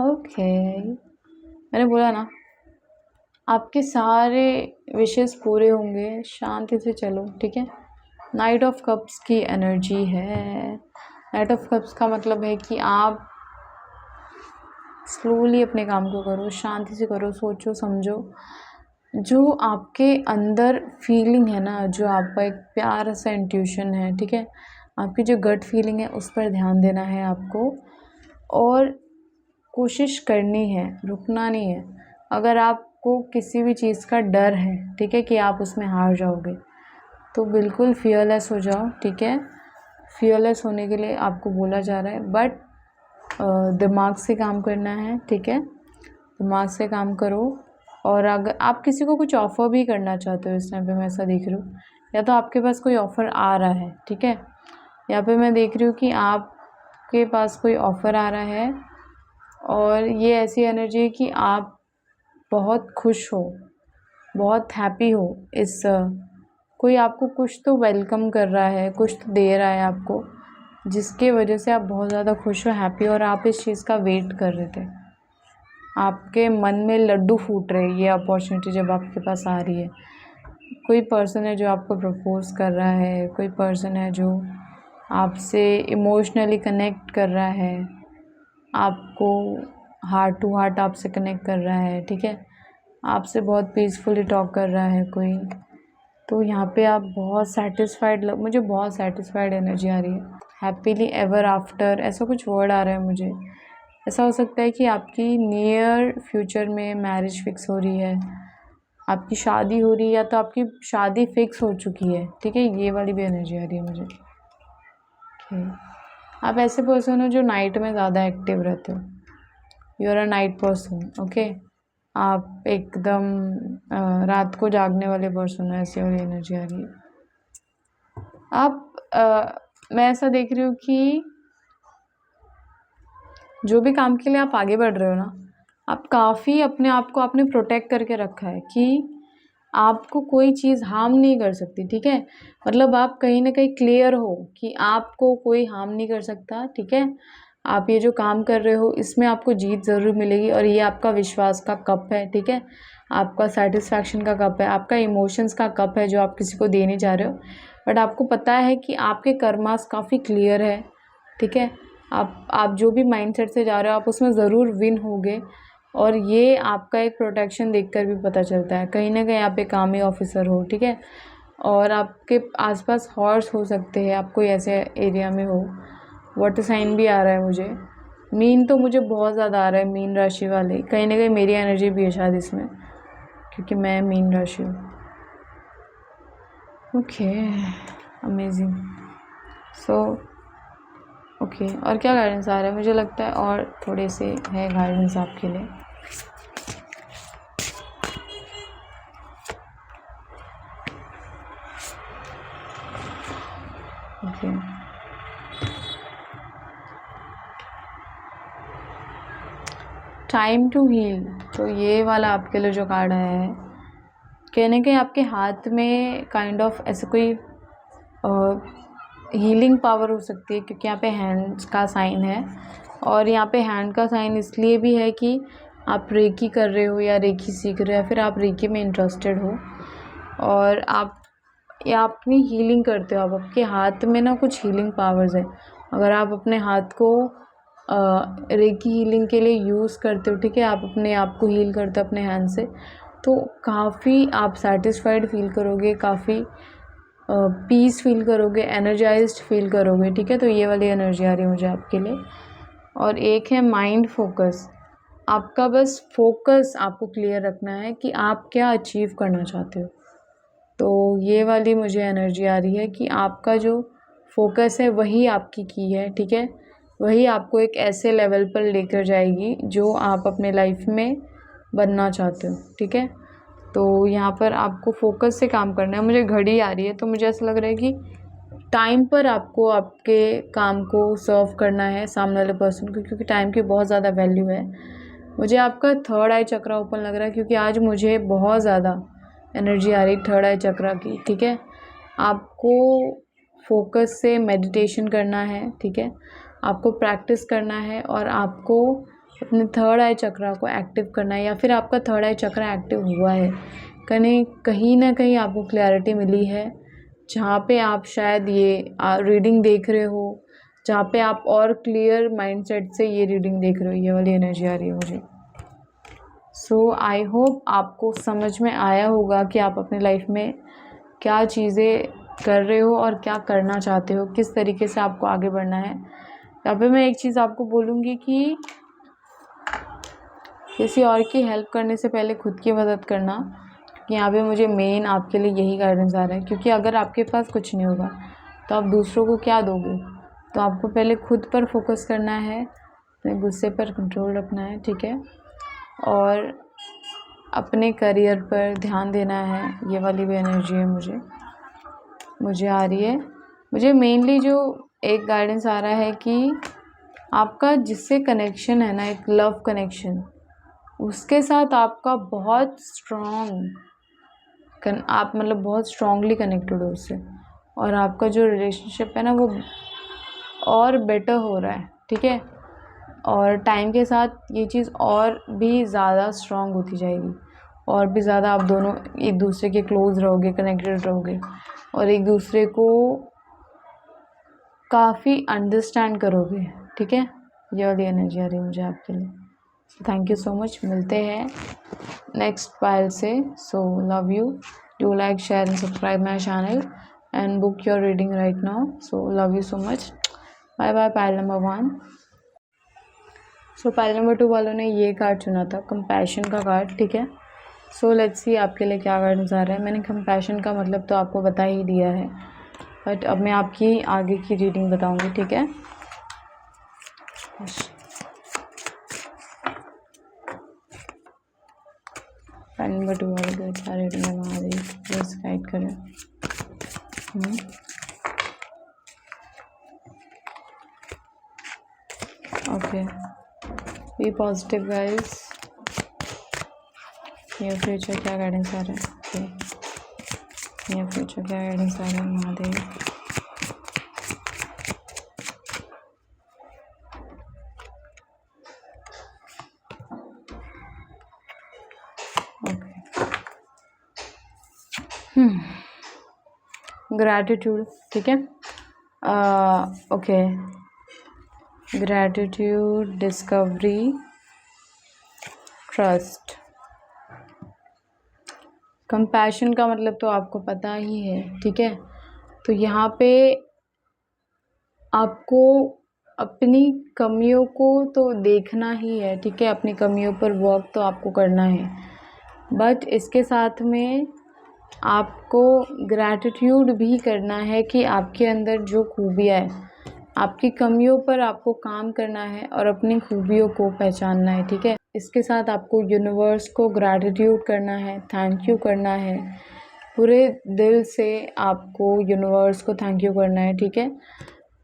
ओके, मैंने बोला ना आपके सारे विशेस पूरे होंगे, शांति से चलो, ठीक है। नाइट ऑफ कप्स की एनर्जी है। नाइट ऑफ कप्स का मतलब है कि आप स्लोली अपने काम को करो, शांति से करो, सोचो समझो। जो आपके अंदर फीलिंग है ना, जो आपका एक प्यारा सा इंट्यूशन है, ठीक है, आपकी जो गट फीलिंग है उस पर ध्यान देना है आपको, और कोशिश करनी है, रुकना नहीं है। अगर आपको किसी भी चीज़ का डर है, ठीक है, कि आप उसमें हार जाओगे, तो बिल्कुल फियरलेस हो जाओ, ठीक है। फियरलेस होने के लिए आपको बोला जा रहा है, बट दिमाग से काम करना है, ठीक है। दिमाग से काम करो। और अगर आप किसी को कुछ ऑफ़र भी करना चाहते हो इस टाइम पे, मैं ऐसा देख रही हूँ, या तो आपके पास कोई ऑफ़र आ रहा है, ठीक है। यहाँ पे मैं देख रही हूँ कि आपके पास कोई ऑफ़र आ रहा है, और ये ऐसी एनर्जी है कि आप बहुत खुश हो, बहुत हैप्पी हो। इस कोई आपको कुछ तो वेलकम कर रहा है, कुछ तो दे रहा है आपको, जिसके वजह से आप बहुत ज़्यादा खुश हो, हैप्पी हो, और आप इस चीज़ का वेट कर रहे थे। आपके मन में लड्डू फूट रहे, ये अपॉर्चुनिटी जब आपके पास आ रही है। कोई पर्सन है जो आपको प्रपोज कर रहा है, कोई पर्सन है जो आपसे इमोशनली कनेक्ट कर रहा है, आपको हार्ट टू हार्ट आपसे कनेक्ट कर रहा है, ठीक है, आपसे बहुत पीसफुली टॉक कर रहा है कोई। तो यहाँ पे आप बहुत सेटिस्फाइड, मुझे बहुत सेटिस्फाइड एनर्जी आ रही है। हैप्पीली एवर आफ्टर ऐसा कुछ वर्ड आ रहा है मुझे। ऐसा हो सकता है कि आपकी नियर फ्यूचर में मैरिज फिक्स हो रही है, आपकी शादी हो रही है, या तो आपकी शादी फिक्स हो चुकी है, ठीक है, ये वाली भी एनर्जी आ रही है मुझे। ओके, आप ऐसे पर्सन हो जो नाइट में ज़्यादा एक्टिव रहते हो, you are a night person, okay. आप एकदम रात को जागने वाले पर्सन हो, ऐसी वाली एनर्जी आ रही है। आप मैं ऐसा देख रही हूँ कि जो भी काम के लिए आप आगे बढ़ रहे हो ना, आप काफ़ी अपने आप को आपने प्रोटेक्ट करके रखा है कि आपको कोई चीज़ हार्म नहीं कर सकती, ठीक है। मतलब आप कहीं ना कहीं क्लियर हो कि आपको कोई हार्म नहीं कर सकता, ठीक है। आप ये जो काम कर रहे हो इसमें आपको जीत ज़रूर मिलेगी, और ये आपका विश्वास का कप है, ठीक है, आपका सेटिस्फैक्शन का कप है, आपका इमोशंस का कप है जो आप किसी को देने जा रहे हो। बट आपको पता है कि आपके कर्मास काफ़ी क्लियर है, ठीक है। आप जो भी माइंडसेट से जा रहे हो आप उसमें ज़रूर विन होगे, और ये आपका एक प्रोटेक्शन देखकर भी पता चलता है। कहीं ना कहीं आप एक आर्मी ऑफिसर हो, ठीक है, और आपके आसपास हॉर्स हो सकते हैं, आप कोई ऐसे एरिया में हो। वाटर साइन भी आ रहा है मुझे, मीन तो मुझे बहुत ज़्यादा आ रहा है, मीन राशि वाले। कहीं ना कहीं मेरी एनर्जी भी है शायद इसमें, क्योंकि मैं मीन राशि हूँ। Okay, amazing. सो ओके, और क्या गाइडेंस आ रहा है? मुझे लगता है और थोड़े से है गाइडेंस आपके लिए। ओके, टाइम टू हील, तो ये वाला आपके लिए जो कार्ड आया है, कहने के आपके हाथ में काइंड ऑफ ऐसे कोई हीलिंग पावर हो सकती है, क्योंकि यहाँ पे हैंड्स का साइन है, और यहाँ पे हैंड का साइन इसलिए भी है कि आप रेकी कर रहे हो, या रेकी सीख रहे हो, या फिर आप रेकी में इंटरेस्टेड हो, और आप या अपनी हीलिंग करते हो आप। आपके हाथ में ना कुछ हीलिंग पावर्स है। अगर आप अपने हाथ को रेकी हीलिंग के लिए यूज़ करते हो, ठीक है, आप अपने आप को हील करते हो अपने हैंड से, तो काफ़ी आप सेटिस्फाइड फील करोगे, काफ़ी पीस फील करोगे, एनर्जाइज्ड फील करोगे, ठीक है। तो ये वाली एनर्जी आ रही है मुझे आपके लिए। और एक है माइंड फोकस। आपका बस फोकस आपको क्लियर रखना है कि आप क्या अचीव करना चाहते हो। तो ये वाली मुझे एनर्जी आ रही है कि आपका जो फोकस है वही आपकी की है, ठीक है। वही आपको एक ऐसे लेवल पर लेकर जाएगी जो आप अपने लाइफ में बनना चाहते हो, ठीक है। तो यहाँ पर आपको फोकस से काम करना है। मुझे घड़ी आ रही है तो मुझे ऐसा लग रहा है कि टाइम पर आपको आपके काम को सर्व करना है सामने वाले पर्सन को, क्योंकि टाइम की बहुत ज़्यादा वैल्यू है। मुझे आपका थर्ड आई चक्रा ओपन लग रहा है, क्योंकि आज मुझे बहुत ज़्यादा एनर्जी आ रही थर्ड आई चक्रा की, ठीक है। आपको फोकस से मेडिटेशन करना है, ठीक है। आपको प्रैक्टिस करना है और आपको अपने थर्ड आई चक्रा को एक्टिव करना है, या फिर आपका थर्ड आई चक्रा एक्टिव हुआ है कहीं ना कहीं आपको क्लैरिटी मिली है, जहाँ पे आप शायद ये रीडिंग देख रहे हो, जहाँ पे आप और क्लियर माइंडसेट से ये रीडिंग देख रहे हो। ये वाली एनर्जी आ रही है मुझे। सो आई होप आपको समझ में आया होगा कि आप अपनी लाइफ में क्या चीज़ें कर रहे हो और क्या करना चाहते हो, किस तरीके से आपको आगे बढ़ना है। यहाँ पे मैं एक चीज़ आपको बोलूँगी कि किसी और की हेल्प करने से पहले खुद की मदद करना। यहाँ पे मुझे मेन आपके लिए यही गाइडेंस आ रहा है, क्योंकि अगर आपके पास कुछ नहीं होगा तो आप दूसरों को क्या दोगे। तो आपको पहले खुद पर फोकस करना है, अपने गुस्से पर कंट्रोल रखना है, ठीक है, और अपने करियर पर ध्यान देना है। ये वाली भी एनर्जी है मुझे आ रही है। मुझे मेनली जो एक गाइडेंस आ रहा है कि आपका जिससे कनेक्शन है ना, एक लव कनेक्शन, उसके साथ आपका बहुत आप मतलब बहुत स्ट्रांगली कनेक्टेड हो उससे, और आपका जो रिलेशनशिप है ना वो और बेटर हो रहा है, ठीक है। और टाइम के साथ ये चीज़ और भी ज़्यादा स्ट्रांग होती जाएगी, और भी ज़्यादा आप दोनों एक दूसरे के क्लोज रहोगे, कनेक्टेड रहोगे, और एक दूसरे को काफ़ी अंडरस्टैंड करोगे, ठीक है। ये वाली एनर्जी आ रही है मुझे आपके लिए। Thank you so much. मिलते हैं नेक्स्ट पाइल से। So love you. Do like, share and subscribe my channel and book your reading right now. So love you so much. Bye bye. Pile number 1। So pile number 2 वालों ने ये card चुना था, compassion का card, ठीक है। So let's see आपके लिए क्या गाइडेंस आ रहा है। मैंने कंपैशन का मतलब तो आपको बता ही दिया है, बट अब मैं आपकी आगे की रीडिंग बताऊंगी, ठीक है। पाइल नंबर 2 वाले को क्या रीडिंग है वहाँ प्लीज गाइड करें। Okay, be positive guys. Near future क्या गाइडेंस आ रहा है। ओके, नियर फ्यूचर क्या गाइडेंस आ रहा है महादेव। ग्रैटिट्यूड, ठीक है। Okay, gratitude, discovery, trust. Compassion का मतलब तो आपको पता ही है, ठीक है। तो यहाँ पे आपको अपनी कमियों को तो देखना ही है, ठीक है। अपनी कमियों पर वर्क तो आपको करना है, बट इसके साथ में आपको ग्रैटिट्यूड भी करना है कि आपके अंदर जो खूबियाँ है, आपकी कमियों पर आपको काम करना है और अपनी खूबियों को पहचानना है, ठीक है। इसके साथ आपको यूनिवर्स को ग्रैटिट्यूड करना है, थैंक यू करना है, पूरे दिल से आपको यूनिवर्स को थैंक यू करना है, ठीक है।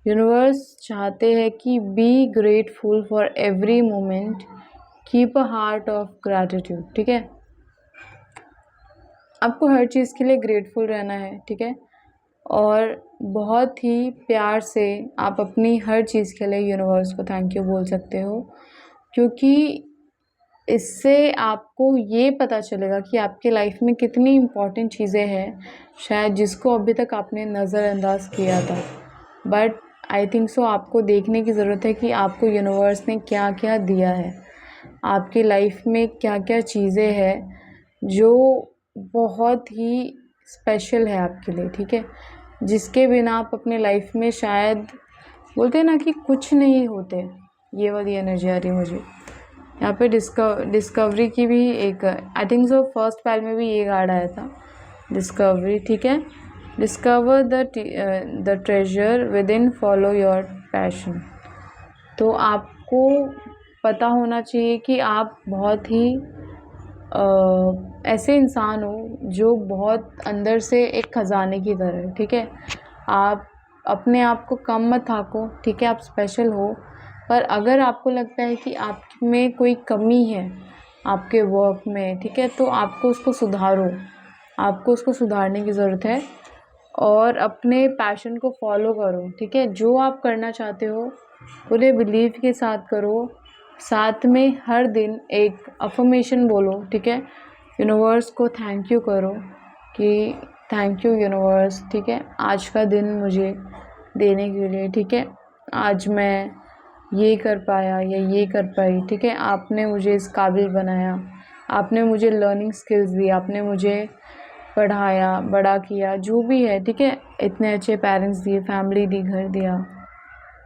यूनिवर्स चाहते हैं कि be grateful for every moment, keep a heart of gratitude, ठीक है। आपको हर चीज़ के लिए ग्रेटफुल रहना है, ठीक है। और बहुत ही प्यार से आप अपनी हर चीज़ के लिए यूनिवर्स को थैंक यू बोल सकते हो, क्योंकि इससे आपको ये पता चलेगा कि आपके लाइफ में कितनी इम्पोर्टेंट चीज़ें हैं शायद जिसको अभी तक आपने नज़रअंदाज किया था। बट आई थिंक सो आपको देखने की ज़रूरत है कि आपको यूनिवर्स ने क्या क्या दिया है, आपकी लाइफ में क्या क्या चीज़ें हैं जो बहुत ही स्पेशल है आपके लिए, ठीक है, जिसके बिना आप अपने लाइफ में शायद बोलते हैं ना कि कुछ नहीं होते। ये वाली एनर्जी आ रही है मुझे यहाँ पे। डिस्कवरी की भी एक I think so first pile में भी ये कार्ड आया था, डिस्कवरी, ठीक है। Discover the treasure with in, follow your passion. तो आपको पता होना चाहिए कि आप बहुत ही ऐसे इंसान हो जो बहुत अंदर से एक ख़जाने की तरह, ठीक है। आप अपने आप को कम मत आंको, ठीक है, आप स्पेशल हो। पर अगर आपको लगता है कि आप में कोई कमी है आपके वर्क में, ठीक है, तो आपको उसको सुधारो, आपको उसको सुधारने की ज़रूरत है और अपने पैशन को फॉलो करो, ठीक है। जो आप करना चाहते हो पूरे बिलीव के साथ करो। साथ में हर दिन एक अफर्मेशन बोलो, ठीक है। यूनिवर्स को थैंक यू करो कि थैंक यू यूनिवर्स, ठीक है, आज का दिन मुझे देने के लिए, ठीक है। आज मैं ये कर पाया या ये कर पाई, ठीक है। आपने मुझे इस काबिल बनाया, आपने मुझे लर्निंग स्किल्स दी, आपने मुझे पढ़ाया, बड़ा किया, जो भी है, ठीक है। इतने अच्छे पेरेंट्स दिए, फैमिली दी, घर दिया।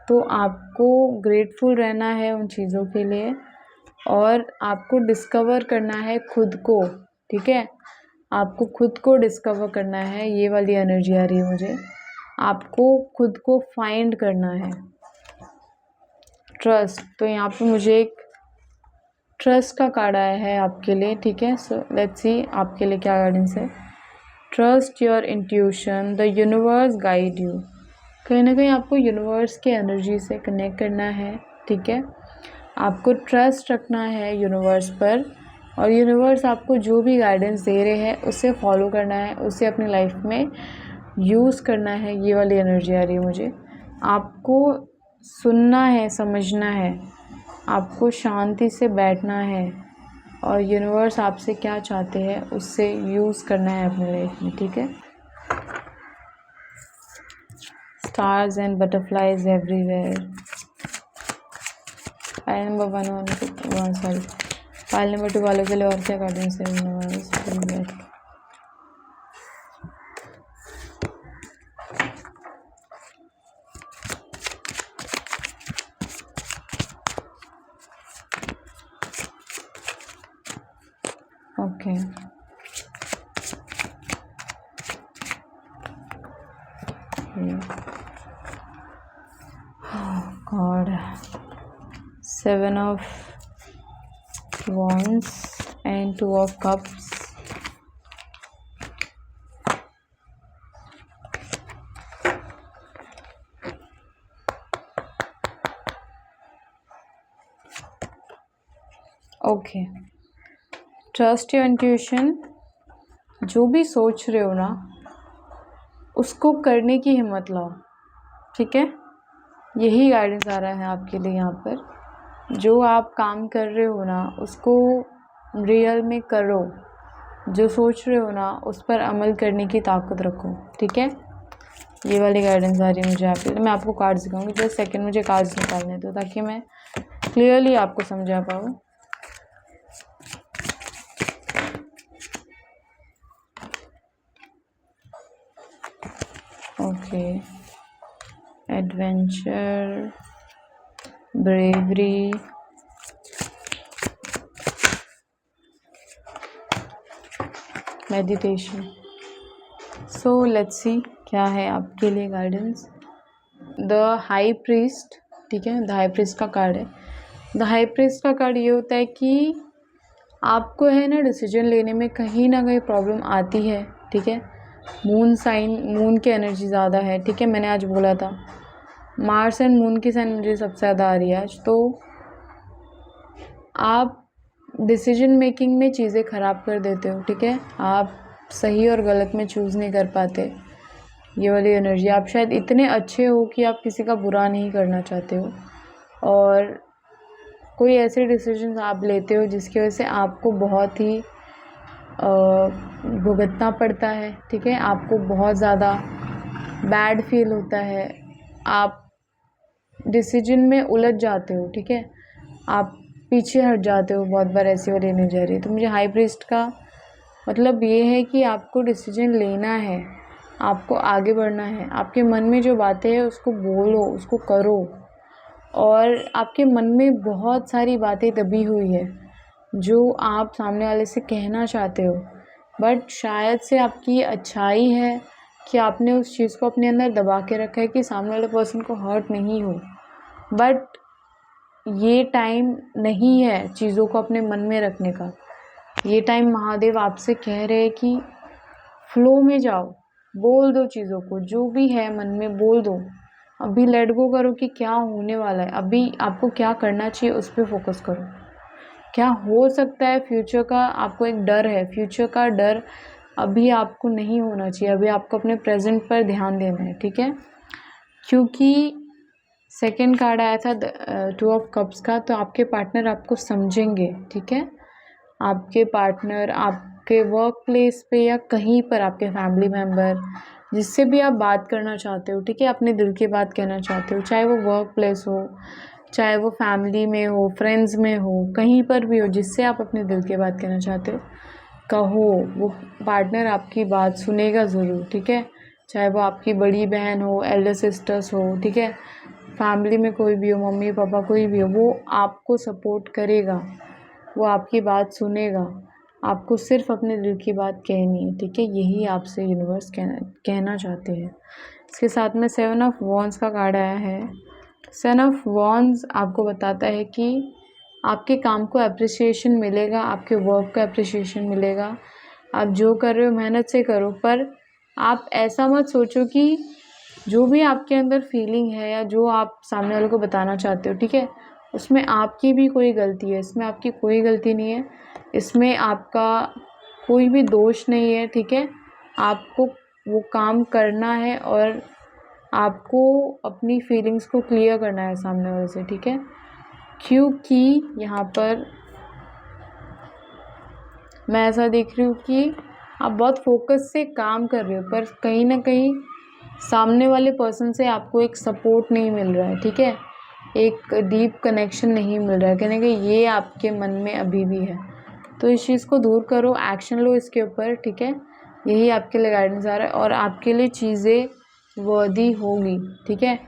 तो आपको ग्रेटफुल रहना है उन चीज़ों के लिए और आपको डिस्कवर करना है खुद को, ठीक है। आपको खुद को डिस्कवर करना है। ये वाली एनर्जी आ रही है मुझे। आपको खुद को फाइंड करना है। ट्रस्ट, तो यहाँ पे मुझे एक ट्रस्ट का कार्ड आया है आपके लिए, ठीक है। सो लेट्स सी आपके लिए क्या गाइडेंस है। Trust your intuition, the universe guide you. कहीं ना कहीं आपको यूनिवर्स के एनर्जी से कनेक्ट करना है, ठीक है। आपको ट्रस्ट रखना है यूनिवर्स पर और यूनिवर्स आपको जो भी गाइडेंस दे रहे हैं उसे फॉलो करना है, उसे अपनी लाइफ में यूज़ करना है। ये वाली एनर्जी आ रही है मुझे। आपको सुनना है, समझना है, आपको शांति से बैठना है और यूनिवर्स आपसे क्या चाहते हैं उससे यूज़ करना है अपनी लाइफ में, ठीक है। Stars and butterflies everywhere. File number 1 sorry file number 2 वालों के लिए और क्या गाइडेंस है universe? Okay, God, 7 of Wands and 2 of Cups. Okay, trust your intuition. जो भी सोच रहे हो ना उसको करने की हिम्मत लाओ, ठीक है। यही गाइडेंस आ रहा है आपके लिए यहाँ पर। जो आप काम कर रहे हो ना उसको रियल में करो, जो सोच रहे हो ना उस पर अमल करने की ताकत रखो, ठीक है। ये वाली गाइडेंस आ रही है मुझे आपके लिए। मैं आपको कार्ड्स दिखाऊंगी, जस्ट सेकंड मुझे कार्ड्स निकालने दो ताकि मैं क्लियरली आपको समझा पाऊँ। Okay, adventure, bravery, meditation. So let's see क्या है आपके लिए गाइडेंस। द हाई प्रीस्ट, ठीक है, द हाई प्रीस्ट का कार्ड है। द हाई प्रीस्ट का कार्ड ये होता है कि आपको है ना डिसीजन लेने में कहीं ना कहीं प्रॉब्लम आती है, ठीक है। मून साइन, मून की एनर्जी ज़्यादा है, ठीक है। मैंने आज बोला था मार्स एंड मून की एनर्जी सबसे ज़्यादा आ रही है आज। तो आप डिसीजन मेकिंग में चीज़ें ख़राब कर देते हो, ठीक है। आप सही और गलत में चूज़ नहीं कर पाते। ये वाली एनर्जी, आप शायद इतने अच्छे हो कि आप किसी का बुरा नहीं करना चाहते हो और कोई ऐसे डिसीजंस आप लेते हो जिसकी वजह से आपको बहुत ही भुगतना पड़ता है, ठीक है, आपको बहुत ज़्यादा बैड फील होता है, आप डिसीजन में उलझ जाते हो, ठीक है, आप पीछे हट जाते हो, बहुत बार ऐसी वाली एनर्जी आ रही है। तो मुझे हाई प्रीस्ट का मतलब ये है कि आपको डिसीजन लेना है, आपको आगे बढ़ना है, आपके मन में जो बातें हैं उसको बोलो, उसको करो। और आपके मन में बहुत सारी बातें दबी हुई है जो आप सामने वाले से कहना चाहते हो, बट शायद से आपकी अच्छाई है कि आपने उस चीज़ को अपने अंदर दबा के रखा है कि सामने वाले पर्सन को हर्ट नहीं हो। बट ये टाइम नहीं है चीज़ों को अपने मन में रखने का। ये टाइम महादेव आपसे कह रहे हैं कि फ्लो में जाओ, बोल दो चीज़ों को, जो भी है मन में बोल दो। अभी लेट गो करो कि क्या होने वाला है, अभी आपको क्या करना चाहिए उस पर फोकस करो। क्या हो सकता है फ्यूचर का, आपको एक डर है, फ्यूचर का डर अभी आपको नहीं होना चाहिए, अभी आपको अपने प्रेजेंट पर ध्यान देना है, ठीक है। क्योंकि सेकंड कार्ड आया था 2 ऑफ कप्स का, तो आपके पार्टनर आपको समझेंगे, ठीक है। आपके पार्टनर आपके वर्क प्लेस पे या कहीं पर आपके फैमिली मेम्बर जिससे भी आप बात करना चाहते हो, ठीक है, अपने दिल की बात कहना चाहते हो, चाहे वो वर्क प्लेस हो, चाहे वो फैमिली में हो, फ्रेंड्स में हो, कहीं पर भी हो, जिससे आप अपने दिल की बात कहना चाहते हो, कहो, वो पार्टनर आपकी बात सुनेगा ज़रूर, ठीक है। चाहे वो आपकी बड़ी बहन हो, एल्डर सिस्टर्स हो, ठीक है, फैमिली में कोई भी हो, मम्मी पापा कोई भी हो, वो आपको सपोर्ट करेगा, वो आपकी बात सुनेगा। आपको सिर्फ अपने दिल की बात कहनी है, ठीक है, यही आपसे यूनिवर्स कहना चाहते हैं। इसके साथ में 7 ऑफ वॉन्ड्स का कार्ड आया है। 7 ऑफ वॉन्ड्स आपको बताता है कि आपके काम को अप्रिसिएशन मिलेगा, आपके वर्क को अप्रिसिएशन मिलेगा। आप जो कर रहे हो मेहनत से करो, पर आप ऐसा मत सोचो कि जो भी आपके अंदर फीलिंग है या जो आप सामने वाले को बताना चाहते हो, ठीक है, उसमें आपकी भी कोई गलती है, इसमें आपकी कोई गलती नहीं है, इसमें आपका कोई भी दोष नहीं है, ठीक है। आपको वो काम करना है और आपको अपनी फीलिंग्स को क्लियर करना है सामने वाले से, ठीक है। क्योंकि यहाँ पर मैं ऐसा देख रही हूँ कि आप बहुत फोकस से काम कर रहे हो, पर कहीं ना कहीं सामने वाले पर्सन से आपको एक सपोर्ट नहीं मिल रहा है, ठीक है, एक डीप कनेक्शन नहीं मिल रहा है, कहने कि ये आपके मन में अभी भी है। तो इस चीज़ को दूर करो, एक्शन लो इसके ऊपर, ठीक है, यही आपके लिए गाइडेंस आ रहा है और आपके लिए चीज़ें वर्दी होगी, ठीक है।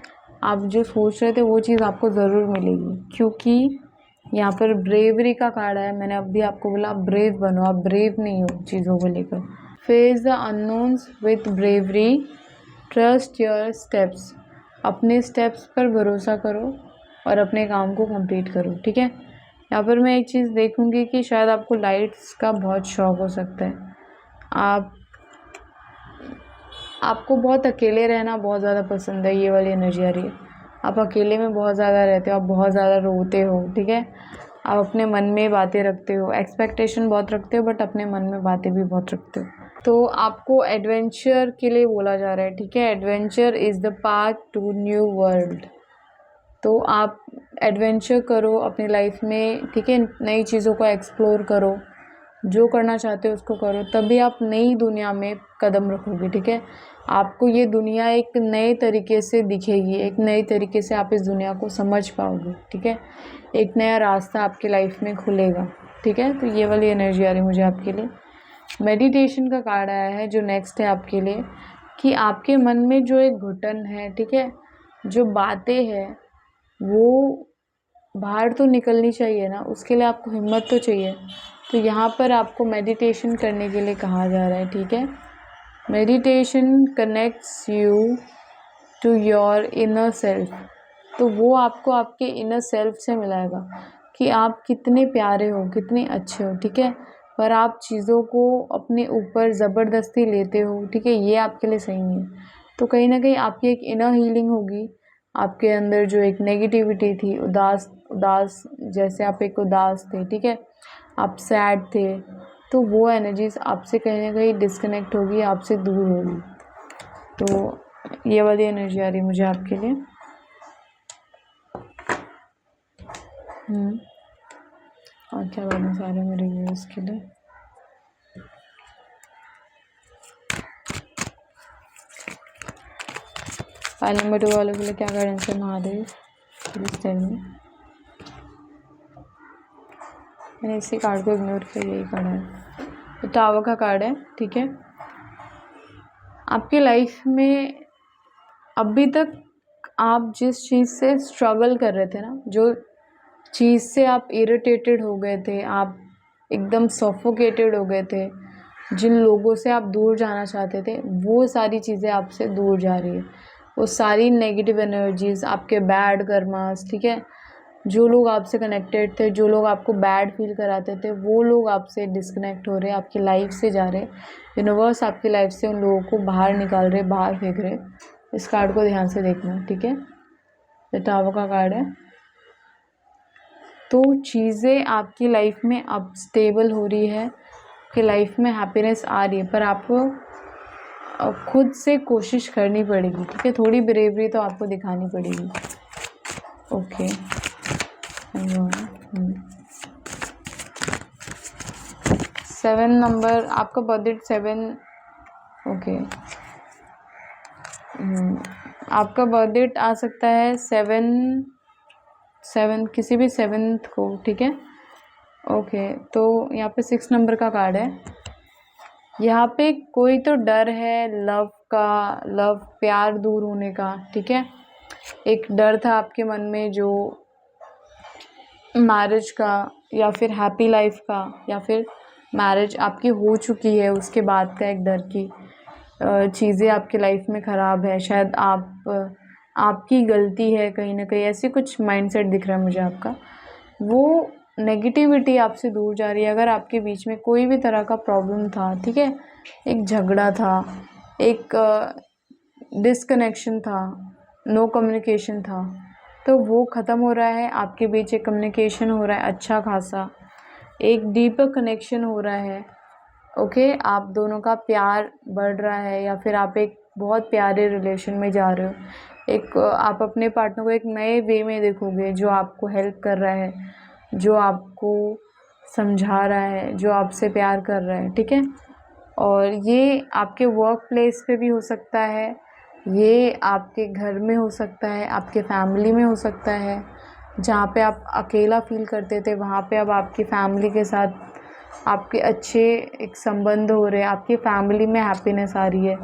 आप जो सोच रहे थे वो चीज़ आपको ज़रूर मिलेगी, क्योंकि यहाँ पर ब्रेवरी का कार्ड है। मैंने अभी आपको बोला आप ब्रेव बनो, आप ब्रेव नहीं हो चीज़ों को लेकर। Face the unknowns with bravery, trust your steps, अपने स्टेप्स पर भरोसा करो और अपने काम को कंप्लीट करो, ठीक है। यहाँ पर मैं एक चीज़ देखूंगी कि शायद आपको लाइट्स का बहुत शौक हो सकता है, आपको बहुत अकेले रहना बहुत ज़्यादा पसंद है, ये वाली एनर्जी आ रही है। आप अकेले में बहुत ज़्यादा रहते हो, आप बहुत ज़्यादा रोते हो, ठीक है, आप अपने मन में बातें रखते हो, एक्सपेक्टेशन बहुत रखते हो, बट अपने मन में बातें भी बहुत रखते हो। तो आपको एडवेंचर के लिए बोला जा रहा है, ठीक है, adventure is the path to new world. तो आप एडवेंचर करो अपनी लाइफ में, ठीक है, नई चीज़ों को एक्सप्लोर करो, जो करना चाहते हो उसको करो, तभी आप नई दुनिया में कदम रखोगे, ठीक है। आपको ये दुनिया एक नए तरीके से दिखेगी, एक नए तरीके से आप इस दुनिया को समझ पाओगे, ठीक है, एक नया रास्ता आपकी लाइफ में खुलेगा, ठीक है। तो ये वाली एनर्जी आ रही मुझे आपके लिए। मेडिटेशन का कार्ड आया है जो नेक्स्ट है आपके लिए, कि आपके मन में जो एक घुटन है, ठीक है, जो बातें हैं वो बाहर तो निकलनी चाहिए ना, उसके लिए आपको हिम्मत तो चाहिए। तो यहाँ पर आपको मेडिटेशन करने के लिए कहा जा रहा है, ठीक है। Meditation connects you to your inner self, तो वो आपको आपके इनर सेल्फ से मिलाएगा कि आप कितने प्यारे हो, कितने अच्छे हो, ठीक है, पर आप चीज़ों को अपने ऊपर ज़बरदस्ती लेते हो, ठीक है, ये आपके लिए सही नहीं है। तो कहीं ना कहीं आपकी एक इनर हीलिंग होगी, आपके अंदर जो एक नेगेटिविटी थी, उदास उदास जैसे आप एक उदास थे, ठीक है, आप सैड थे, तो वो एनर्जीज आपसे कहीं ना कहीं डिस्कनेक्ट होगी, आपसे दूर होगी। तो ये वाली एनर्जी आ रही मुझे आपके लिए। और क्या गाइडेंस आ रहे हैं मेरे व्यूअर्स के लिए। फाइल नंबर 2 वालों के लिए क्या गाइडेंस है महादेव, प्लीज टेल मी। मैंने इसी कार्ड को इग्नोर किया, यही कार्ड है, तो टावर का कार्ड है, ठीक है। आपकी लाइफ में अभी तक आप जिस चीज़ से स्ट्रगल कर रहे थे ना, जो चीज़ से आप इरिटेटेड हो गए थे, आप एकदम सफोकेटेड हो गए थे, जिन लोगों से आप दूर जाना चाहते थे, वो सारी चीज़ें आपसे दूर जा रही है। वो सारी नेगेटिव एनर्जीज, आपके बैड कर्मास, ठीक है, जो लोग आपसे कनेक्टेड थे, जो लोग आपको बैड फील कराते थे, वो लोग आपसे डिस्कनेक्ट हो रहे, आपकी लाइफ से जा रहे। यूनिवर्स आपकी लाइफ से उन लोगों को बाहर निकाल रहे, बाहर फेंक रहे। इस कार्ड को ध्यान से देखना, ठीक है। ये टावर का कार्ड है। तो चीज़ें आपकी लाइफ में अब स्टेबल हो रही है, आपकी लाइफ में हैप्पीनेस आ रही है, पर आपको खुद से कोशिश करनी पड़ेगी, ठीक है। थोड़ी ब्रेवरी तो आपको दिखानी पड़ेगी। ओके, 7 नंबर आपका बर्थडे 7, ओके। आपका बर्थडे आ सकता है 7 किसी भी 7th को, ठीक है। ओके, तो यहाँ पे 6 नंबर का कार्ड है। यहाँ पे कोई तो डर है लव का, लव प्यार दूर होने का, ठीक है। एक डर था आपके मन में, जो मैरिज का या फिर हैप्पी लाइफ का, या फिर मैरिज आपकी हो चुकी है उसके बाद का एक डर की चीज़ें आपकी लाइफ में ख़राब है, शायद आपकी गलती है कहीं ना कहीं, ऐसे कुछ माइंडसेट दिख रहा है मुझे आपका। वो नेगेटिविटी आपसे दूर जा रही है। अगर आपके बीच में कोई भी तरह का प्रॉब्लम था, ठीक है, एक झगड़ा था, एक डिसकनेक्शन था, नो कम्युनिकेशन था, तो वो ख़त्म हो रहा है। आपके बीच एक कम्युनिकेशन हो रहा है अच्छा खासा, एक डीपर कनेक्शन हो रहा है। ओके, आप दोनों का प्यार बढ़ रहा है, या फिर आप एक बहुत प्यारे रिलेशन में जा रहे हो। एक आप अपने पार्टनर को एक नए वे में देखोगे, जो आपको हेल्प कर रहा है, जो आपको समझा रहा है, जो आपसे प्यार कर रहा है, ठीक है। और ये आपके वर्क प्लेस पे भी हो सकता है, ये आपके घर में हो सकता है, आपके फैमिली में हो सकता है। जहाँ पे आप अकेला फील करते थे, वहाँ पे अब आपकी फैमिली के साथ आपके अच्छे एक संबंध हो रहे हैं, आपकी फैमिली में हैप्पीनेस आ रही है,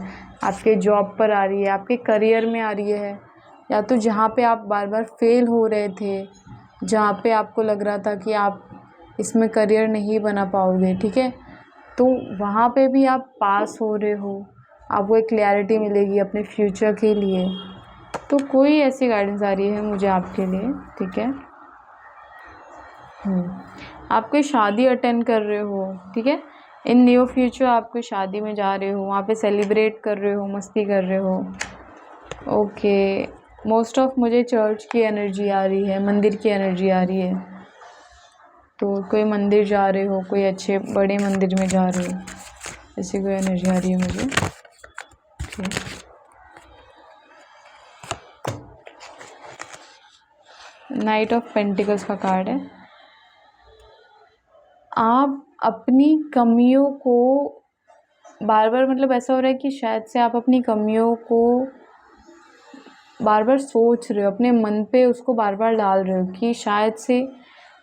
आपके जॉब पर आ रही है, आपके करियर में आ रही है। या तो जहाँ पे आप बार बार फेल हो रहे थे, जहाँ पे आपको लग रहा था कि आप इसमें करियर नहीं बना पाओगे, ठीक है, तो वहाँ पे भी आप पास हो रहे हो, आपको एक क्लैरिटी मिलेगी अपने फ्यूचर के लिए। तो कोई ऐसी गाइडेंस आ रही है मुझे आपके लिए, ठीक है। आप कोई शादी अटेंड कर रहे हो, ठीक है, इन न्यू फ्यूचर आप कोई शादी में जा रहे हो, वहाँ पे सेलिब्रेट कर रहे हो, मस्ती कर रहे हो। ओके, मोस्ट ऑफ मुझे चर्च की एनर्जी आ रही है, मंदिर की एनर्जी आ रही है। तो कोई मंदिर जा रहे हो, कोई अच्छे बड़े मंदिर में जा रहे हो, ऐसी कोई एनर्जी आ रही है मुझे। नाइट ऑफ पेंटिकल्स का कार्ड है। आप अपनी कमियों को बार बार, मतलब ऐसा हो रहा है कि शायद से आप अपनी कमियों को बार बार सोच रहे हो, अपने मन पे उसको बार बार डाल रहे हो, कि शायद से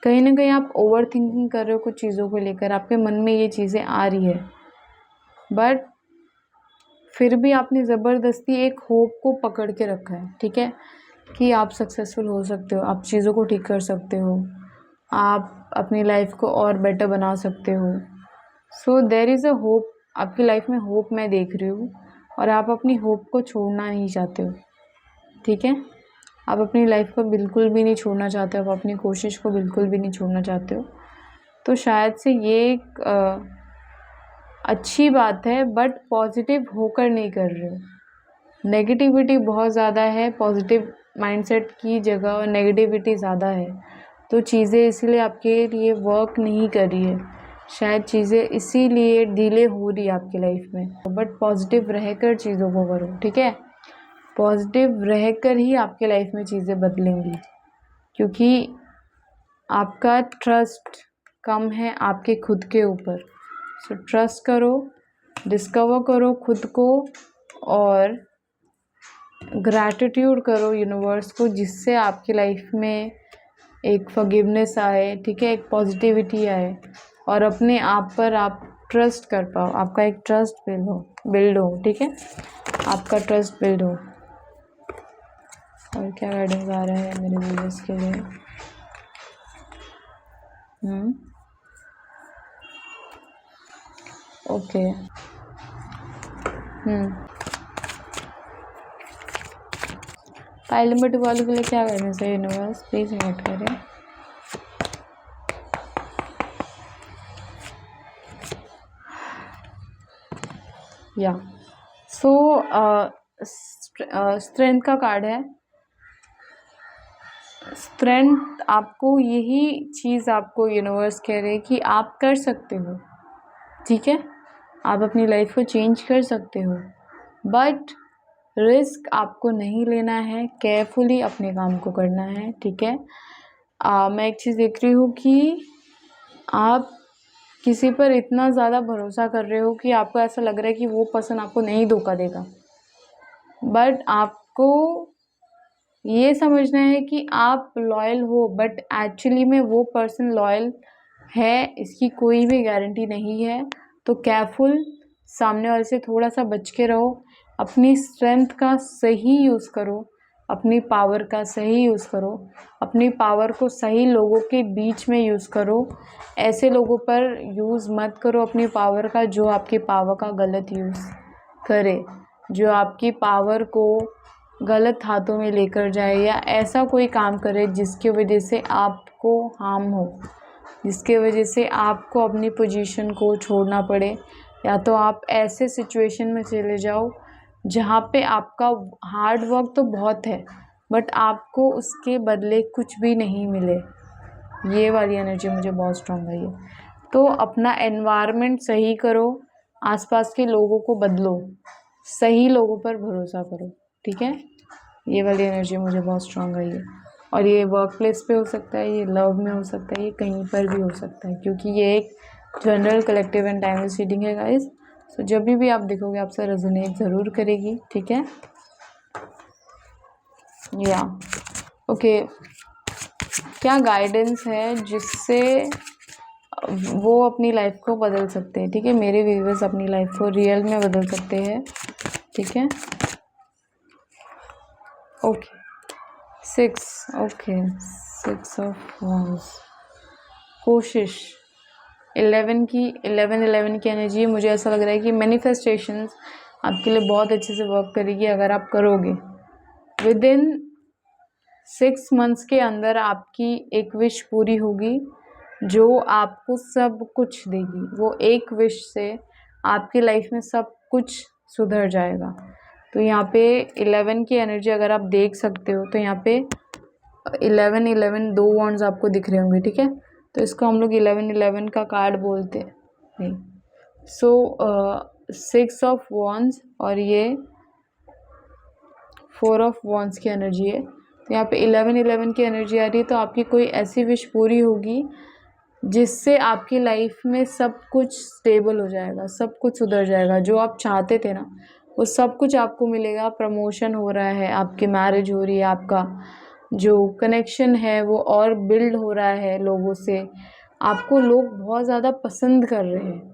कहीं ना कहीं आप ओवर थिंकिंग कर रहे हो कुछ चीज़ों को लेकर, आपके मन में ये चीज़ें आ रही है, बट फिर भी आपने ज़बरदस्ती एक होप को पकड़ के रखा है, ठीक है, कि आप सक्सेसफुल हो सकते हो, आप चीज़ों को ठीक कर सकते हो, आप अपनी लाइफ को और बेटर बना सकते हो। So there is a hope, आपकी लाइफ में होप मैं देख रही हूँ, और आप अपनी होप को छोड़ना नहीं चाहते हो, ठीक है। आप अपनी लाइफ को बिल्कुल भी नहीं छोड़ना चाहते हो, आप अपनी कोशिश को बिल्कुल भी नहीं छोड़ना चाहते हो। तो शायद से ये एक अच्छी बात है, बट पॉजिटिव होकर नहीं कर रहे हो। नेगेटिविटी बहुत ज़्यादा है, पॉजिटिव माइंडसेट की जगह नेगेटिविटी ज़्यादा है, तो चीज़ें इसीलिए आपके लिए वर्क नहीं कर रही है, शायद चीज़ें इसीलिए डिले हो रही है आपकी लाइफ में। बट पॉजिटिव रहकर चीज़ों को करो, ठीक है, पॉजिटिव रहकर ही आपके लाइफ में चीज़ें बदलेंगी, क्योंकि आपका ट्रस्ट कम है आपके खुद के ऊपर। सो ट्रस्ट करो, डिस्कवर करो खुद को और ग्रैटिट्यूड करो यूनिवर्स को, जिससे आपकी लाइफ में एक फॉरगिवनेस आए, ठीक है, एक पॉजिटिविटी आए और अपने आप पर आप ट्रस्ट कर पाओ, आपका एक ट्रस्ट बिल्ड हो, ठीक है, आपका ट्रस्ट बिल्ड हो। और क्या गाइडेंस आ रहा है मेरे व्यूअर्स के लिए? ओके। फाइल नंबर 2 वालों के लिए क्या गाइडेंस है यूनिवर्स? प्लीज नोट करें। या सो स्ट्रेंथ का कार्ड है। स्ट्रेंथ, आपको यही चीज़ आपको यूनिवर्स कह रहे हैं कि आप कर सकते हो, ठीक है, आप अपनी लाइफ को चेंज कर सकते हो, बट रिस्क आपको नहीं लेना है, केयरफुली अपने काम को करना है, ठीक है। मैं एक चीज़ देख रही हूँ कि आप किसी पर इतना ज़्यादा भरोसा कर रहे हो कि आपको ऐसा लग रहा है कि वो पर्सन आपको नहीं धोखा देगा, बट आपको ये समझना है कि आप लॉयल हो, बट एक्चुअली में वो पर्सन लॉयल है इसकी कोई भी गारंटी नहीं है। तो केयरफुल, सामने वाले से थोड़ा सा बच के रहो, अपनी स्ट्रेंथ का सही यूज़ करो, अपनी पावर का सही यूज़ करो, अपनी पावर को सही लोगों के बीच में यूज़ करो, ऐसे लोगों पर यूज़ मत करो अपनी पावर का जो आपकी पावर का गलत यूज़ करे, जो आपकी पावर को गलत हाथों में लेकर जाए या ऐसा कोई काम करे जिसकी वजह से आपको हार्म हो, जिसके वजह से आपको अपनी पोजीशन को छोड़ना पड़े, या तो आप ऐसे सिचुएशन में चले जाओ जहाँ पे आपका हार्ड वर्क तो बहुत है बट आपको उसके बदले कुछ भी नहीं मिले। ये वाली एनर्जी मुझे बहुत स्ट्रॉन्ग आई है। तो अपना एनवायरनमेंट सही करो, आसपास के लोगों को बदलो, सही लोगों पर भरोसा करो, ठीक है। ये वाली एनर्जी मुझे बहुत स्ट्रॉन्ग आई है और ये वर्क प्लेस पे हो सकता है, ये लव में हो सकता है, ये कहीं पर भी हो सकता है, क्योंकि ये एक general collective and timeless reading है गाइस। सो जब भी आप देखोगे आपसे रेजोनेट ज़रूर करेगी, ठीक है। या ओके, क्या गाइडेंस है जिससे वो अपनी लाइफ को बदल सकते हैं, ठीक है, मेरे व्यूअर्स अपनी लाइफ को रियल में बदल सकते हैं, ठीक है। ओके, 6 ऑफ वांड्स, कोशिश, 11 की एनर्जी। मुझे ऐसा लग रहा है कि मैनिफेस्टेशंस आपके लिए बहुत अच्छे से वर्क करेगी अगर आप करोगे। विद इन 6 मंथ्स के अंदर आपकी एक विश पूरी होगी जो आपको सब कुछ देगी। वो एक विश से आपकी लाइफ में सब कुछ सुधर जाएगा। तो यहाँ पे 11 की एनर्जी अगर आप देख सकते हो तो यहाँ पे 11 2 वॉन्ड्स आपको दिख रहे होंगे, ठीक है। तो इसको हम लोग 11 का कार्ड बोलते हैं, नहीं। सो 6 ऑफ वॉन्ड्स और ये 4 ऑफ वॉन्ड्स की एनर्जी है। तो यहाँ पे 11 की एनर्जी आ रही है, तो आपकी कोई ऐसी विश पूरी होगी जिससे आपकी लाइफ में सब कुछ स्टेबल हो जाएगा, सब कुछ सुधर जाएगा। जो आप चाहते थे ना वो सब कुछ आपको मिलेगा। प्रमोशन हो रहा है, आपकी मैरिज हो रही है, आपका जो कनेक्शन है वो और बिल्ड हो रहा है लोगों से। आपको लोग बहुत ज़्यादा पसंद कर रहे हैं,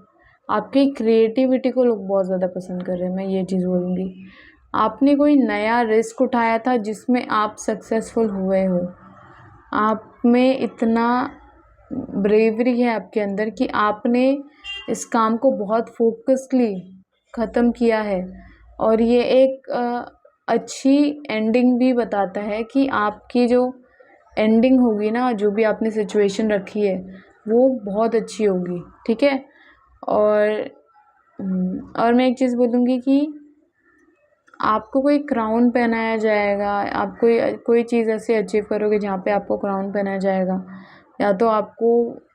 आपकी क्रिएटिविटी को लोग बहुत ज़्यादा पसंद कर रहे हैं, मैं ये चीज़ बोलूँगी। आपने कोई नया रिस्क उठाया था जिसमें आप सक्सेसफुल हुए हो। आप में इतना ब्रेवरी है आपके अंदर कि आपने इस काम को बहुत फोकसली ख़त्म किया है। और ये एक अच्छी एंडिंग भी बताता है कि आपकी जो एंडिंग होगी ना, जो भी आपने सिचुएशन रखी है वो बहुत अच्छी होगी, ठीक है। और मैं एक चीज़ बोलूँगी कि आपको कोई क्राउन पहनाया जाएगा, आप कोई चीज़ ऐसे अचीव करोगे जहाँ पे आपको क्राउन पहनाया जाएगा, या तो आपको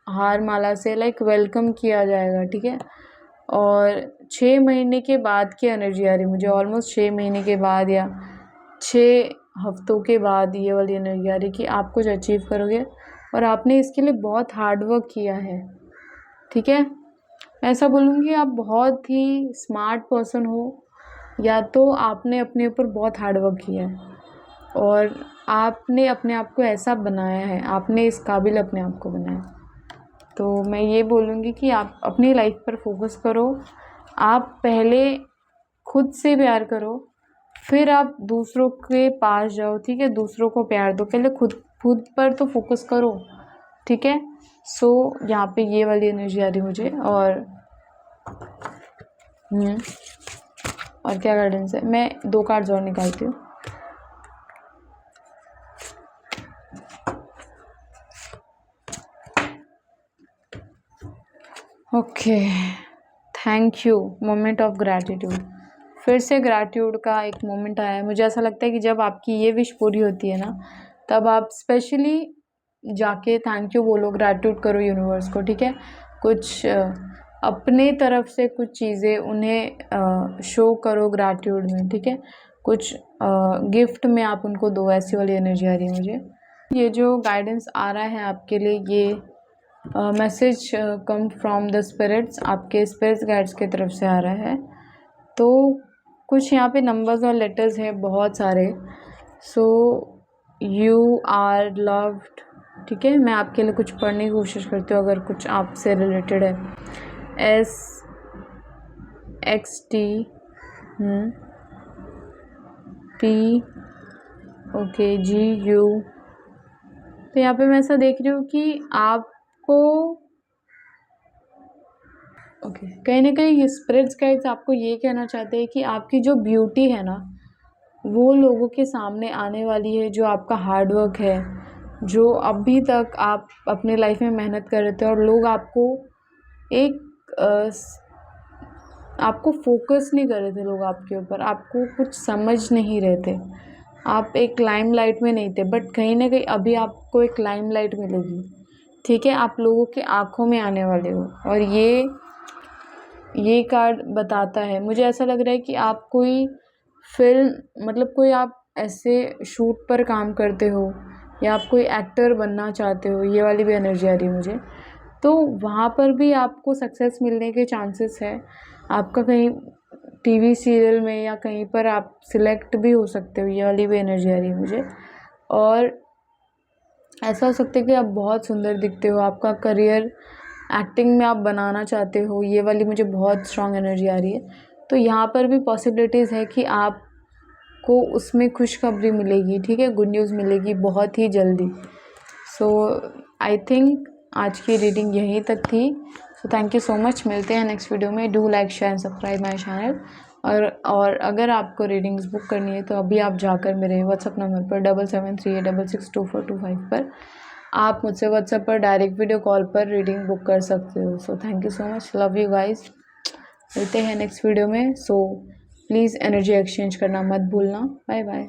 हार माला से लाइक वेलकम किया जाएगा, ठीक है। और 6 महीने के बाद की एनर्जी आ रही मुझे, ऑलमोस्ट 6 महीने के बाद या 6 हफ्तों के बाद ये वाली एनर्जी आ रही कि आप कुछ अचीव करोगे और आपने इसके लिए बहुत हार्ड वर्क किया है, ठीक है। मैं ऐसा बोलूँगी आप बहुत ही स्मार्ट पर्सन हो, या तो आपने अपने ऊपर बहुत हार्ड वर्क किया है और आपने अपने आप को ऐसा बनाया है, आपने इस काबिल अपने आप को बनाया। तो मैं ये बोलूँगी कि आप अपनी लाइफ पर फोकस करो। आप पहले खुद से प्यार करो, फिर आप दूसरों के पास जाओ, ठीक है। दूसरों को प्यार दो, पहले खुद पर तो फोकस करो, ठीक है। सो यहाँ पे ये वाली एनर्जी आ रही मुझे। और और क्या गाइडेंस है, मैं 2 कार्ड्स और निकालती हूँ। Okay, thank you, moment of gratitude. फिर से ग्रैटिट्यूड का एक मोमेंट आया है। मुझे ऐसा लगता है कि जब आपकी ये विश पूरी होती है ना, तब आप स्पेशली जाके थैंक यू बोलो, ग्रैटिट्यूड करो यूनिवर्स को, ठीक है। कुछ अपने तरफ से कुछ चीज़ें उन्हें शो करो ग्रैटिट्यूड में, ठीक है। कुछ गिफ्ट में आप उनको दो, ऐसी वाली एनर्जी आ रही है मुझे। ये जो गाइडेंस आ रहा है आपके लिए, ये message come from the spirits, आपके स्पिरिट्स गाइड्स की तरफ से आ रहा है। तो कुछ यहाँ पे नंबर्स और लेटर्स हैं बहुत सारे। सो यू आर लव्ड, ठीक है। मैं आपके लिए कुछ पढ़ने की कोशिश करती हूँ अगर कुछ आपसे रिलेटेड है। SXT P okay GU। तो यहाँ पे मैं ऐसा देख रही हूँ कि आपको कहीं ना कहीं स्पिरिट्स गाइड्स आपको ये कहना चाहते हैं कि आपकी जो ब्यूटी है ना, वो लोगों के सामने आने वाली है। जो आपका हार्ड वर्क है, जो अभी तक आप अपने लाइफ में मेहनत कर रहे थे और लोग आपको आपको फोकस नहीं कर रहे थे, लोग आपके ऊपर, आपको कुछ समझ नहीं रहे थे, आप एक लाइमलाइट में नहीं थे। बट कहीं ना कहीं अभी आपको एक लाइमलाइट मिलेगी, ठीक है। आप लोगों के आँखों में आने वाले हो। और ये कार्ड बताता है, मुझे ऐसा लग रहा है कि आप कोई फिल्म, मतलब कोई आप ऐसे शूट पर काम करते हो, या आप कोई एक्टर बनना चाहते हो, ये वाली भी एनर्जी आ रही है मुझे। तो वहाँ पर भी आपको सक्सेस मिलने के चांसेस है। आपका कहीं टीवी सीरियल में या कहीं पर आप सिलेक्ट भी हो सकते हो, ये वाली भी एनर्जी आ रही है मुझे। और ऐसा हो सकता है कि आप बहुत सुंदर दिखते हो, आपका करियर एक्टिंग में आप बनाना चाहते हो, ये वाली मुझे बहुत स्ट्रॉन्ग एनर्जी आ रही है। तो यहाँ पर भी पॉसिबिलिटीज़ है कि आपको उसमें खुशखबरी मिलेगी, ठीक है, गुड न्यूज़ मिलेगी बहुत ही जल्दी। सो आई थिंक आज की रीडिंग यहीं तक थी। So thank you so much, मिलते हैं नेक्स्ट वीडियो में। Do like share and subscribe my channel. और अगर आपको रीडिंग्स बुक करनी है तो अभी आप जाकर मेरे व्हाट्सअप नंबर पर 7738662425 पर आप मुझसे व्हाट्सएप पर डायरेक्ट वीडियो कॉल पर रीडिंग बुक कर सकते हो। So thank you so much, love you guys. मिलते हैं नेक्स्ट वीडियो में। सो प्लीज़ एनर्जी एक्सचेंज करना मत भूलना। Bye bye.